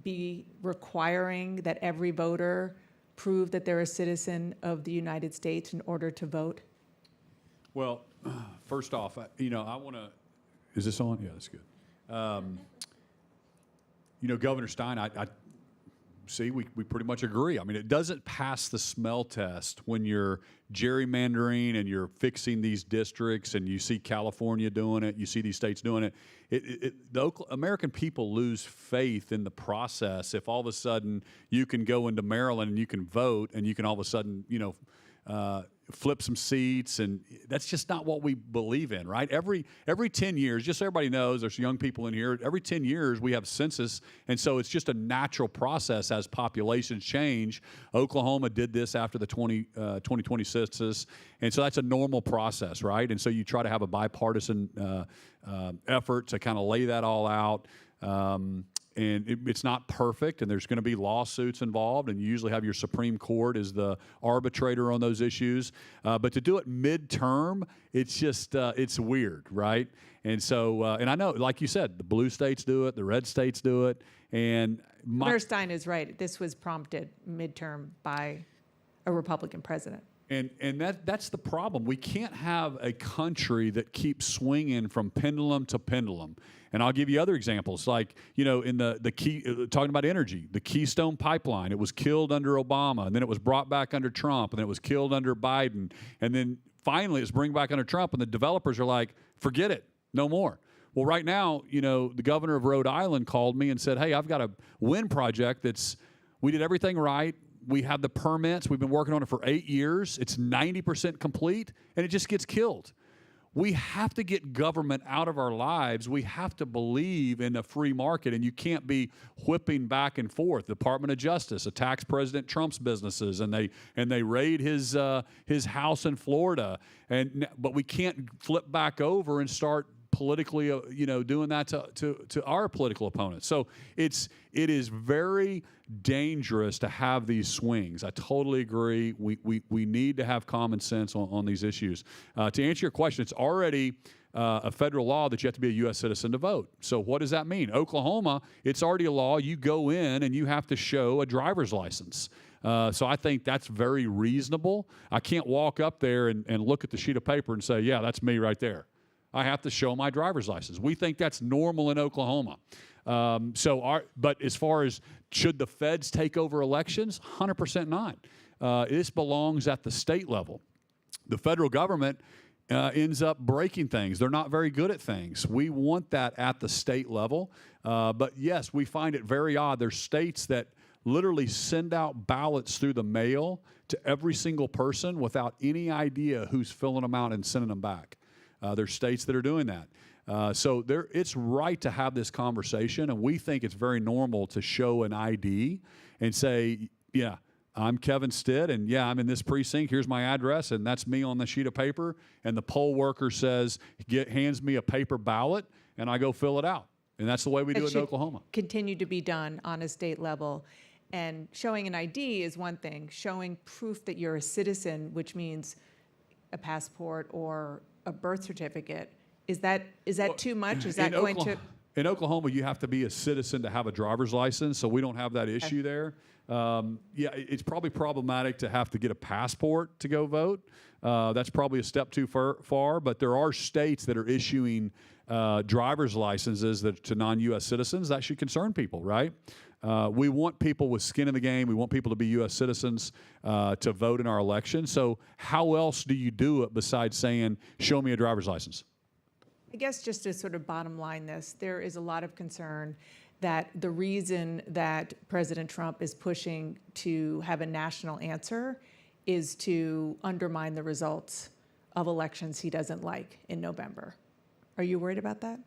be requiring that every voter prove that they're a citizen of the United States in order to vote? Well, first off, I want to. Is this on? Yeah, that's good. Governor Stein, I see, we pretty much agree. I mean, it doesn't pass the smell test when you're gerrymandering and you're fixing these districts, and you see California doing it, you see these states doing it. The American people lose faith in the process if all of a sudden you can go into Maryland and you can vote, and you can all of a sudden, flip some seats, and that's just not what we believe in, right? Every 10 years, just so everybody knows, there's young people in here, every 10 years we have census, and so it's just a natural process as populations change. Oklahoma did this after the 2020 census, and so that's a normal process, right? And so you try to have a bipartisan effort to kind of lay that all out. And it's not perfect, and there's going to be lawsuits involved, and you usually have your Supreme Court as the arbitrator on those issues. But to do it midterm, it's just, it's weird, right? And so, and I know, like you said, the blue states do it, the red states do it, and Governor Stein is right. This was prompted midterm by a Republican president. And that's the problem. We can't have a country that keeps swinging from pendulum to pendulum. And I'll give you other examples, like, in the key, talking about energy, the Keystone Pipeline, it was killed under Obama, and then it was brought back under Trump, and then it was killed under Biden, and then finally it's bring back under Trump, and the developers are like, forget it, no more. Well, right now, the governor of Rhode Island called me and said, hey, I've got a wind project we did everything right. We have the permits. We've been working on it for 8 years. It's 90% complete, and it just gets killed. We have to get government out of our lives. We have to believe in a free market, and you can't be whipping back and forth. The Department of Justice attacks President Trump's businesses, and they raid his house in Florida. But we can't flip back over and start politically, doing that to our political opponents. So it is very dangerous to have these swings. I totally agree. We need to have common sense on these issues. To answer your question, it's already a federal law that you have to be a U.S. citizen to vote. So what does that mean? Oklahoma, it's already a law. You go in and you have to show a driver's license. So I think that's very reasonable. I can't walk up there and look at the sheet of paper and say, yeah, that's me right there. I have to show my driver's license. We think that's normal in Oklahoma. But as far as should the feds take over elections, 100% not. This belongs at the state level. The federal government, ends up breaking things. They're not very good at things. We want that at the state level. But yes, we find it very odd. There's states that literally send out ballots through the mail to every single person without any idea who's filling them out and sending them back. There's states that are doing that. So it's right to have this conversation, and we think it's very normal to show an ID and say, yeah, I'm Kevin Stitt, and yeah, I'm in this precinct. Here's my address, and that's me on the sheet of paper. And the poll worker says, hands me a paper ballot, and I go fill it out. And that's the way we do it in Oklahoma. Continue to be done on a state level. And showing an ID is one thing. Showing proof that you're a citizen, which means a passport or a birth certificate, is that too much? Is that going to... In Oklahoma, you have to be a citizen to have a driver's license, so we don't have that issue there. Yeah, it's probably problematic to have to get a passport to go vote. That's probably a step too far, but there are states that are issuing driver's licenses to non-U.S. citizens. That should concern people, right? We want people with skin in the game. We want people to be U.S. citizens to vote in our election. So how else do you do it besides saying, show me a driver's license? I guess just to sort of bottom line this, there is a lot of concern that the reason that President Trump is pushing to have a national answer is to undermine the results of elections he doesn't like in November. Are you worried about that?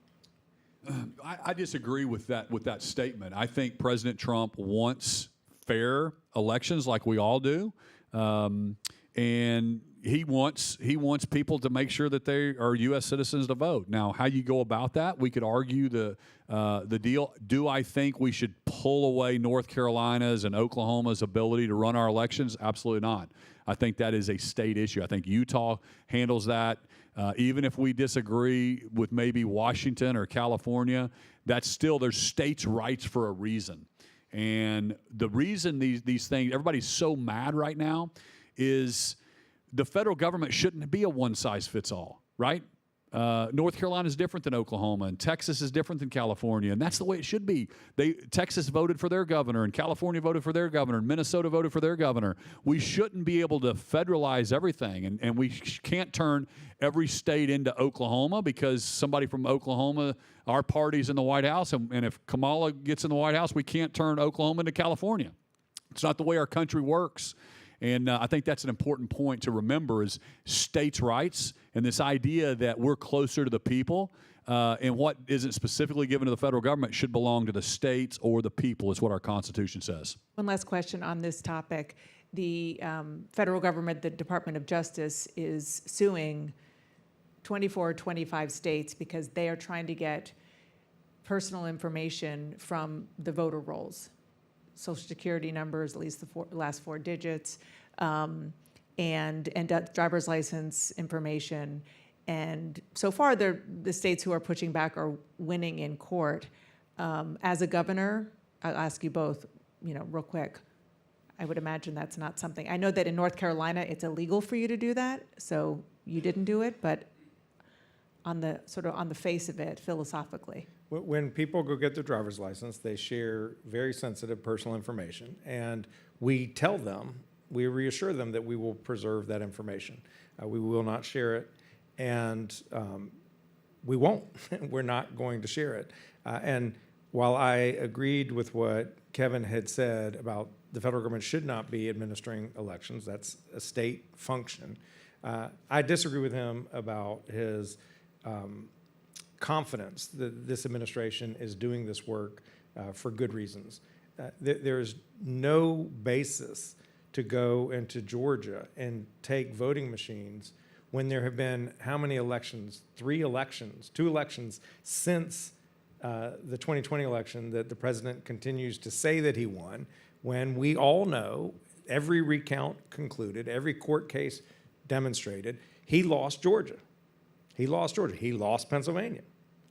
I disagree with that statement. I think President Trump wants fair elections like we all do. And he wants people to make sure that they are U.S. citizens to vote. Now, how you go about that, we could argue the deal. Do I think we should pull away North Carolina's and Oklahoma's ability to run our elections? Absolutely not. I think that is a state issue. I think Utah handles that. Even if we disagree with maybe Washington or California, that's still, there's states' rights for a reason. And the reason these things, everybody's so mad right now, is the federal government shouldn't be a one-size-fits-all, right? North Carolina is different than Oklahoma, and Texas is different than California, and that's the way it should be. Texas voted for their governor, and California voted for their governor, and Minnesota voted for their governor. We shouldn't be able to federalize everything, and we can't turn every state into Oklahoma because somebody from Oklahoma, our party's in the White House, and if Kamala gets in the White House, we can't turn Oklahoma into California. It's not the way our country works. And I think that's an important point to remember is states' rights and this idea that we're closer to the people and what isn't specifically given to the federal government should belong to the states or the people is what our Constitution says. One last question on this topic. The federal government, the Department of Justice, is suing 24 or 25 states because they are trying to get personal information from the voter rolls. Social Security numbers, at least the last four digits, and driver's license information. And so far, the states who are pushing back are winning in court. As a governor, I'll ask you both, real quick. I would imagine that's not something. I know that in North Carolina, it's illegal for you to do that, so you didn't do it. But on the face of it, philosophically. When people go get their driver's license, they share very sensitive personal information, and we tell them, we reassure them that we will preserve that information. We will not share it, and we won't. We're not going to share it. And while I agreed with what Kevin had said about the federal government should not be administering elections, that's a state function, I disagree with him about his confidence that this administration is doing this work for good reasons. There's no basis to go into Georgia and take voting machines when there have been how many elections? 2 elections since the 2020 election that the president continues to say that he won, when we all know every recount concluded, every court case demonstrated, he lost Georgia. He lost Georgia. He lost Pennsylvania.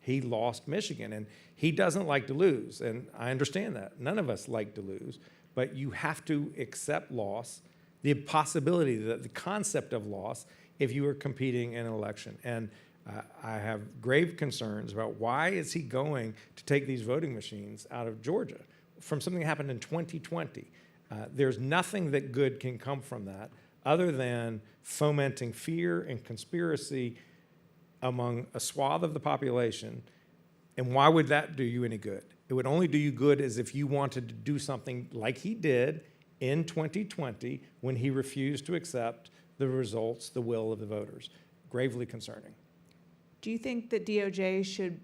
He lost Michigan. And he doesn't like to lose. And I understand that. None of us like to lose. But you have to accept loss, the possibility, the concept of loss, if you are competing in an election. And I have grave concerns about why is he going to take these voting machines out of Georgia from something that happened in 2020. There's nothing that good can come from that other than fomenting fear and conspiracy among a swath of the population. And why would that do you any good? It would only do you good as if you wanted to do something like he did in 2020 when he refused to accept the results, the will of the voters. Gravely concerning. Do you think that DOJ should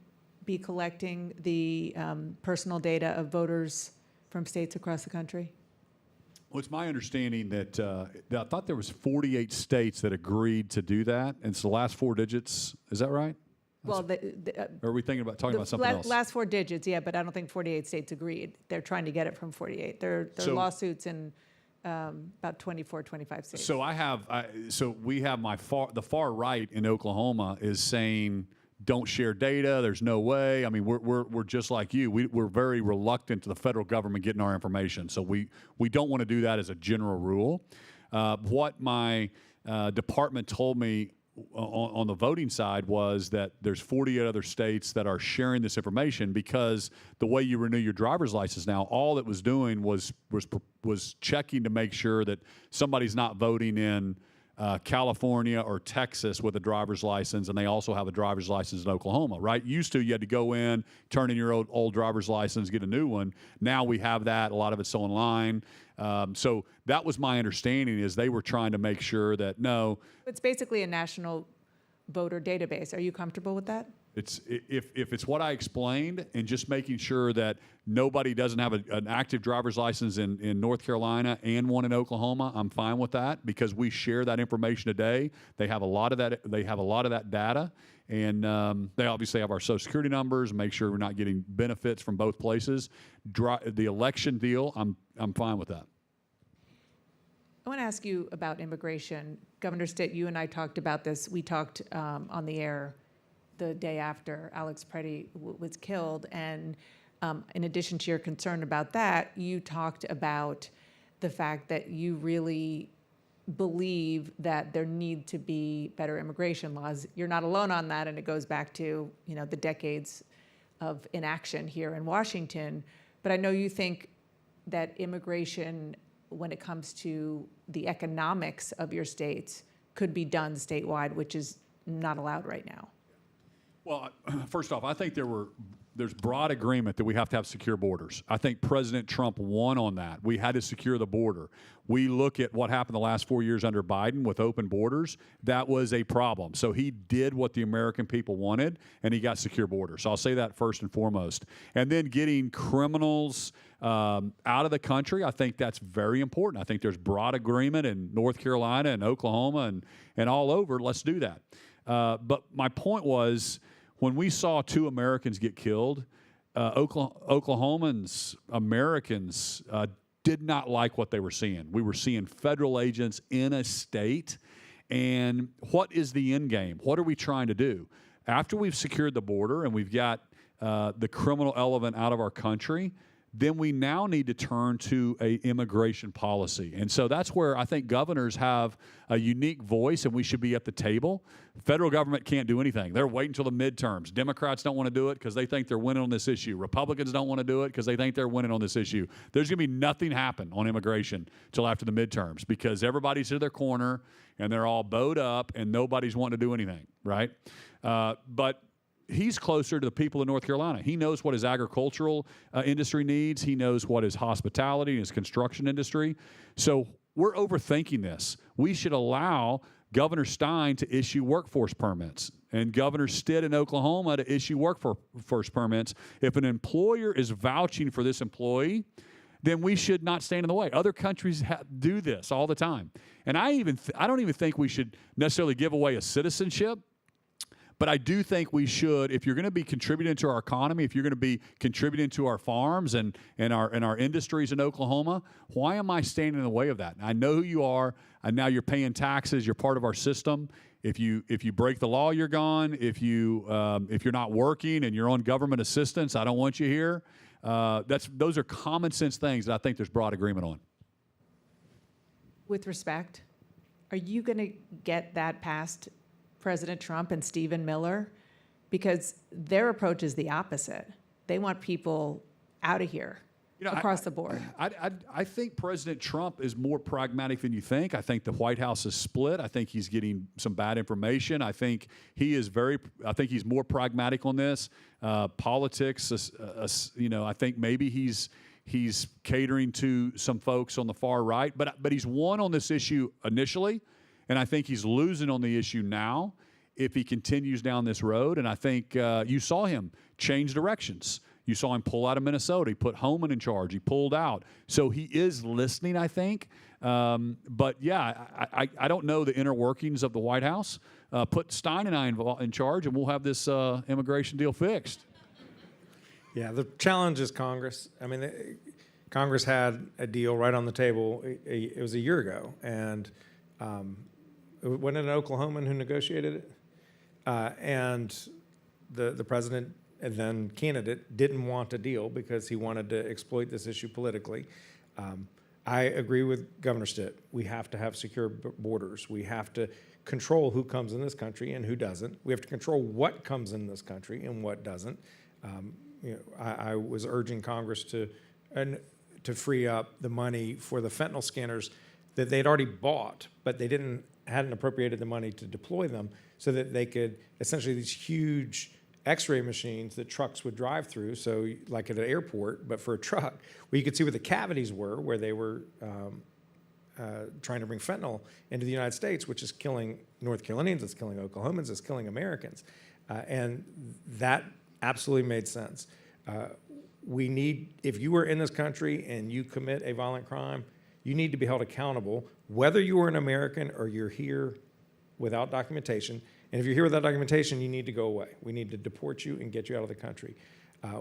be collecting the personal data of voters from states across the country? Well, it's my understanding that I thought there was 48 states that agreed to do that, and it's the last four digits. Is that right? Well, Or are we talking about something else? Last four digits, yeah, but I don't think 48 states agreed. They're trying to get it from 48. There are lawsuits in about 24, 25 states. So we have the far right in Oklahoma is saying, don't share data. There's no way. I mean, we're just like you. We're very reluctant to the federal government getting our information. So we don't want to do that as a general rule. What my department told me on the voting side was that there's 48 other states that are sharing this information, because the way you renew your driver's license now, all it was doing was checking to make sure that somebody's not voting in California or Texas with a driver's license, and they also have a driver's license in Oklahoma, right? Used to, you had to go in, turn in your old driver's license, get a new one. Now we have that. A lot of it's online. So that was my understanding, is they were trying to make sure that, no. It's basically a national voter database. Are you comfortable with that? If it's what I explained, and just making sure that nobody doesn't have an active driver's license in North Carolina and one in Oklahoma, I'm fine with that, because we share that information today. They have a lot of that. They have a lot of that data, and they obviously have our Social Security numbers. Make sure we're not getting benefits from both places. The election deal, I'm fine with that. I want to ask you about immigration. Governor Stitt, you and I talked about this. We talked on the air the day after Alex Preddy was killed. And in addition to your concern about that, you talked about the fact that you really believe that there need to be better immigration laws. You're not alone on that, and it goes back to, the decades of inaction here in Washington. But I know you think that immigration, when it comes to the economics of your states, could be done statewide, which is not allowed right now. Well, first off, I think there's broad agreement that we have to have secure borders. I think President Trump won on that. We had to secure the border. We look at what happened the last 4 years under Biden with open borders. That was a problem. So he did what the American people wanted, and he got secure borders. So I'll say that first and foremost. And then getting criminals out of the country, I think that's very important. I think there's broad agreement in North Carolina and Oklahoma and all over. Let's do that. But my point was, when we saw 2 Americans get killed, Oklahomans, Americans, did not like what they were seeing. We were seeing federal agents in a state. And what is the end game? What are we trying to do? After we've secured the border and we've got the criminal element out of our country, then we now need to turn to an immigration policy. And so that's where I think governors have a unique voice, and we should be at the table. Federal government can't do anything. They're waiting until the midterms. Democrats don't want to do it because they think they're winning on this issue. Republicans don't want to do it because they think they're winning on this issue. There's going to be nothing happen on immigration until after the midterms, because everybody's to their corner and they're all bowed up and nobody's wanting to do anything, right? But he's closer to the people of North Carolina. He knows what his agricultural industry needs. He knows what his hospitality and his construction industry. So we're overthinking this. We should allow Governor Stein to issue workforce permits and Governor Stitt in Oklahoma to issue workforce permits. If an employer is vouching for this employee, then we should not stand in the way. Other countries do this all the time. And I don't even think we should necessarily give away a citizenship. But I do think we should, if you're going to be contributing to our economy, if you're going to be contributing to our farms and our industries in Oklahoma, why am I standing in the way of that? I know who you are, and now you're paying taxes. You're part of our system. If you break the law, you're gone. If you're not working and you're on government assistance, I don't want you here. Those are common sense things that I think there's broad agreement on. With respect, are you going to get that past President Trump and Stephen Miller? Because their approach is the opposite. They want people out of here. across the board? I think President Trump is more pragmatic than you think. I think the White House is split. I think he's getting some bad information. I think he's more pragmatic on this. Politics, I think maybe he's catering to some folks on the far right, but he's won on this issue initially, and I think he's losing on the issue now if he continues down this road. And I think you saw him change directions. You saw him pull out of Minnesota. He put Homan in charge. He pulled out. So he is listening, I think. But yeah, I don't know the inner workings of the White House. Put Stein and I in charge, and we'll have this immigration deal fixed. Yeah, the challenge is Congress. I mean, Congress had a deal right on the table. It was a year ago, and wasn't it an Oklahoman who negotiated it? And the president and then candidate didn't want a deal because he wanted to exploit this issue politically. I agree with Governor Stitt. We have to have secure borders. We have to control who comes in this country and who doesn't. We have to control what comes in this country and what doesn't. I was urging Congress to free up the money for the fentanyl scanners that they'd already bought, but they hadn't appropriated the money to deploy them so that they could essentially these huge X-ray machines that trucks would drive through, so like at an airport, but for a truck, where you could see where the cavities were, where they were trying to bring fentanyl into the United States, which is killing North Carolinians, it's killing Oklahomans, it's killing Americans. And that absolutely made sense. If you were in this country and you commit a violent crime, you need to be held accountable, whether you are an American or you're here without documentation. And if you're here without documentation, you need to go away. We need to deport you and get you out of the country.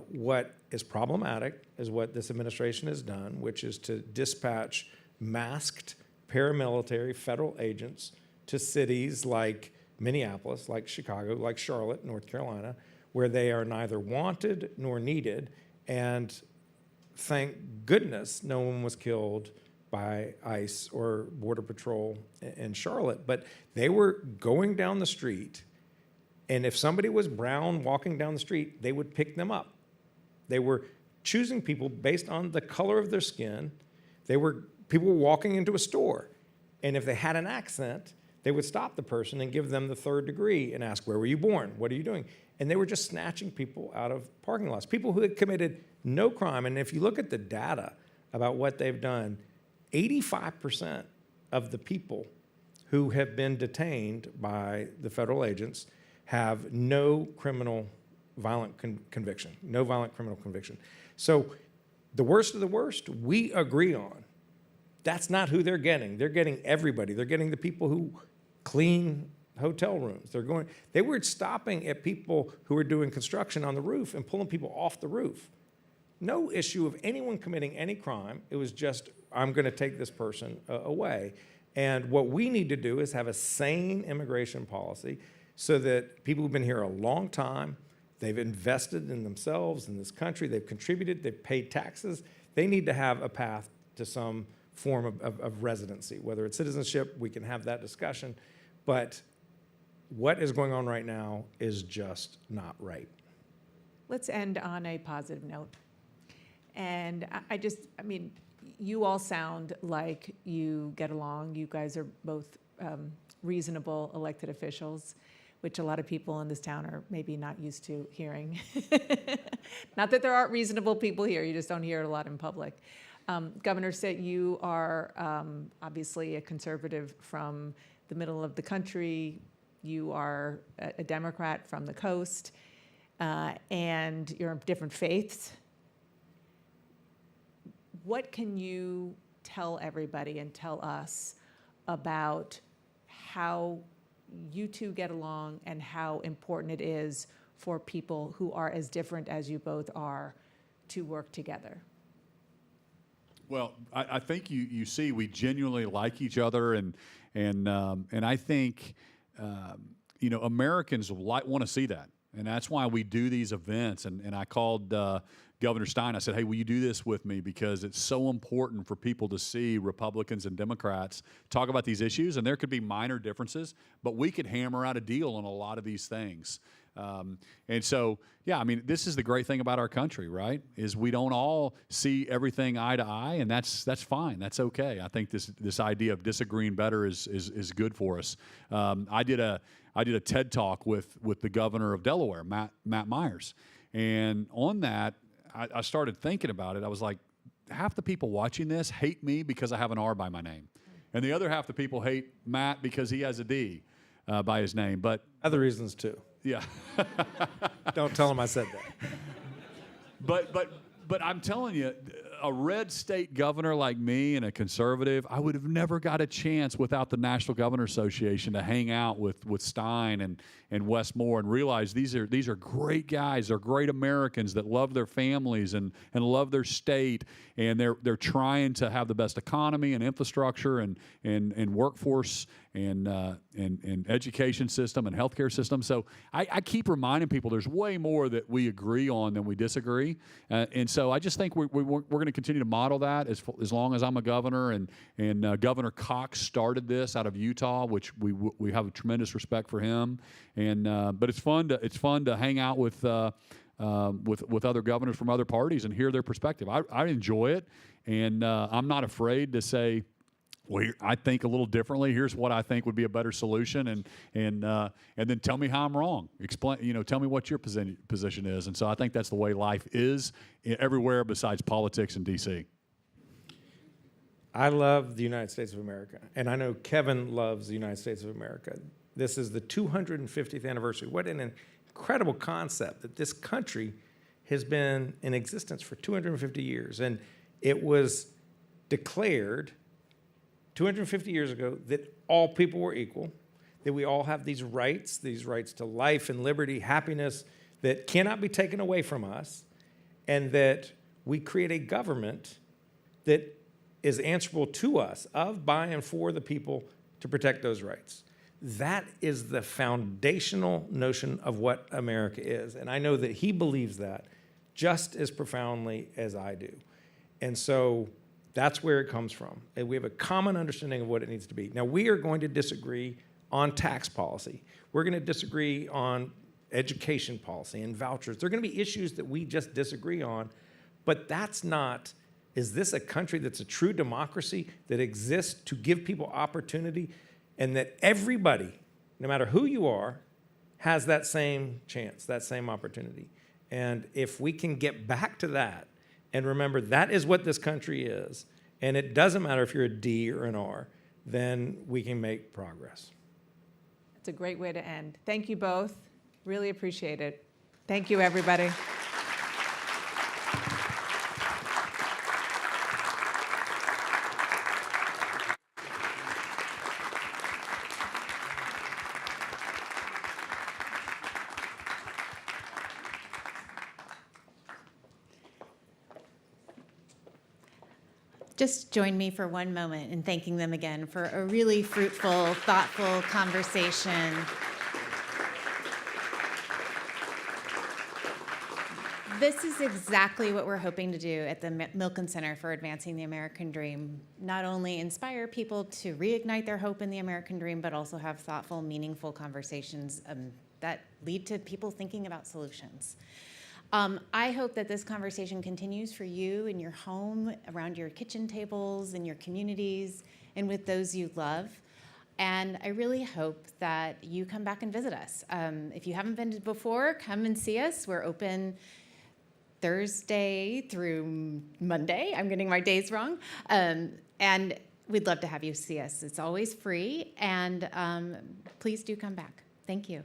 What is problematic is what this administration has done, which is to dispatch masked paramilitary federal agents to cities like Minneapolis, like Chicago, like Charlotte, North Carolina, where they are neither wanted nor needed. And thank goodness no one was killed by ICE or Border Patrol in Charlotte, but they were going down the street, and if somebody was brown walking down the street, they would pick them up. They were choosing people based on the color of their skin. People were walking into a store, and if they had an accent, they would stop the person and give them the third degree and ask, where were you born? What are you doing? And they were just snatching people out of parking lots, people who had committed no crime. And if you look at the data about what they've done, 85% of the people who have been detained by the federal agents have no violent conviction, no violent criminal conviction. So the worst of the worst, we agree on. That's not who they're getting. They're getting everybody. They're getting the people who clean hotel rooms. They were stopping at people who were doing construction on the roof and pulling people off the roof. No issue of anyone committing any crime. It was just, I'm going to take this person away. And what we need to do is have a sane immigration policy so that people who've been here a long time, they've invested in themselves, in this country, they've contributed, they've paid taxes, they need to have a path to some form of residency. Whether it's citizenship, we can have that discussion. But what is going on right now is just not right. Let's end on a positive note. And I mean, you all sound like you get along. You guys are both reasonable elected officials, which a lot of people in this town are maybe not used to hearing. Not that there aren't reasonable people here, you just don't hear it a lot in public. Governor Stitt, you are obviously a conservative from the middle of the country. You are a Democrat from the coast, and you're of different faiths. What can you tell everybody and tell us about how you two get along and how important it is for people who are as different as you both are to work together? Well, I think you see we genuinely like each other, and I think Americans want to see that, and that's why we do these events. And I called Governor Stein. I said, hey, will you do this with me? Because it's so important for people to see Republicans and Democrats talk about these issues. And there could be minor differences, but we could hammer out a deal on a lot of these things. And so, yeah, I mean, this is the great thing about our country, right? Is we don't all see everything eye to eye, and that's fine. That's okay. I think this idea of disagreeing better is good for us. I did a TED Talk with the governor of Delaware, Matt Myers, and on that, I started thinking about it. I was like, half the people watching this hate me because I have an R by my name, and the other half the people hate Matt because he has a D by his name. But Other reasons too. yeah. Don't tell him I said that. But I'm telling you, a red state governor like me and a conservative, I would have never got a chance without the National Governor Association to hang out with Stein and Wes Moore and realize these are great guys. They're great Americans that love their families and love their state, and they're trying to have the best economy and infrastructure and workforce and education system and healthcare system. So I keep reminding people there's way more that we agree on than we disagree, and so I just think we're going to continue to model that as long as I'm a governor, and Governor Cox started this out of Utah, which we have a tremendous respect for him, and but it's fun to hang out with other governors from other parties and hear their perspective. I enjoy it, and I'm not afraid to say, well, I think a little differently. Here's what I think would be a better solution, and then tell me how I'm wrong. Explain, tell me what your position is. And so I think that's the way life is everywhere besides politics in D.C. I love the United States of America, and I know Kevin loves the United States of America. This is the 250th anniversary. What an incredible concept that this country has been in existence for 250 years. And it was declared 250 years ago that all people were equal, that we all have these rights to life and liberty, happiness that cannot be taken away from us, and that we create a government that is answerable to us, of, by, and for the people to protect those rights. That is the foundational notion of what America is. And I know that he believes that just as profoundly as I do. And so that's where it comes from. And we have a common understanding of what it needs to be. Now, we are going to disagree on tax policy. We're going to disagree on education policy and vouchers. There are going to be issues that we just disagree on, but that's not, is this a country that's a true democracy that exists to give people opportunity, and that everybody, no matter who you are, has that same chance, that same opportunity? And if we can get back to that and remember that is what this country is, and it doesn't matter if you're a D or an R, then we can make progress. That's a great way to end. Thank you both. Really appreciate it. Thank you, everybody. Just join me for one moment in thanking them again for a really fruitful, thoughtful conversation. This is exactly what we're hoping to do at the Milken Center for Advancing the American Dream. Not only inspire people to reignite their hope in the American dream, but also have thoughtful, meaningful conversations that lead to people thinking about solutions. I hope that this conversation continues for you in your home, around your kitchen tables, in your communities, and with those you love. And I really hope that you come back and visit us. If you haven't been before, come and see us. We're open Thursday through Monday. I'm getting my days wrong. And we'd love to have you see us. It's always free, and please do come back. Thank you.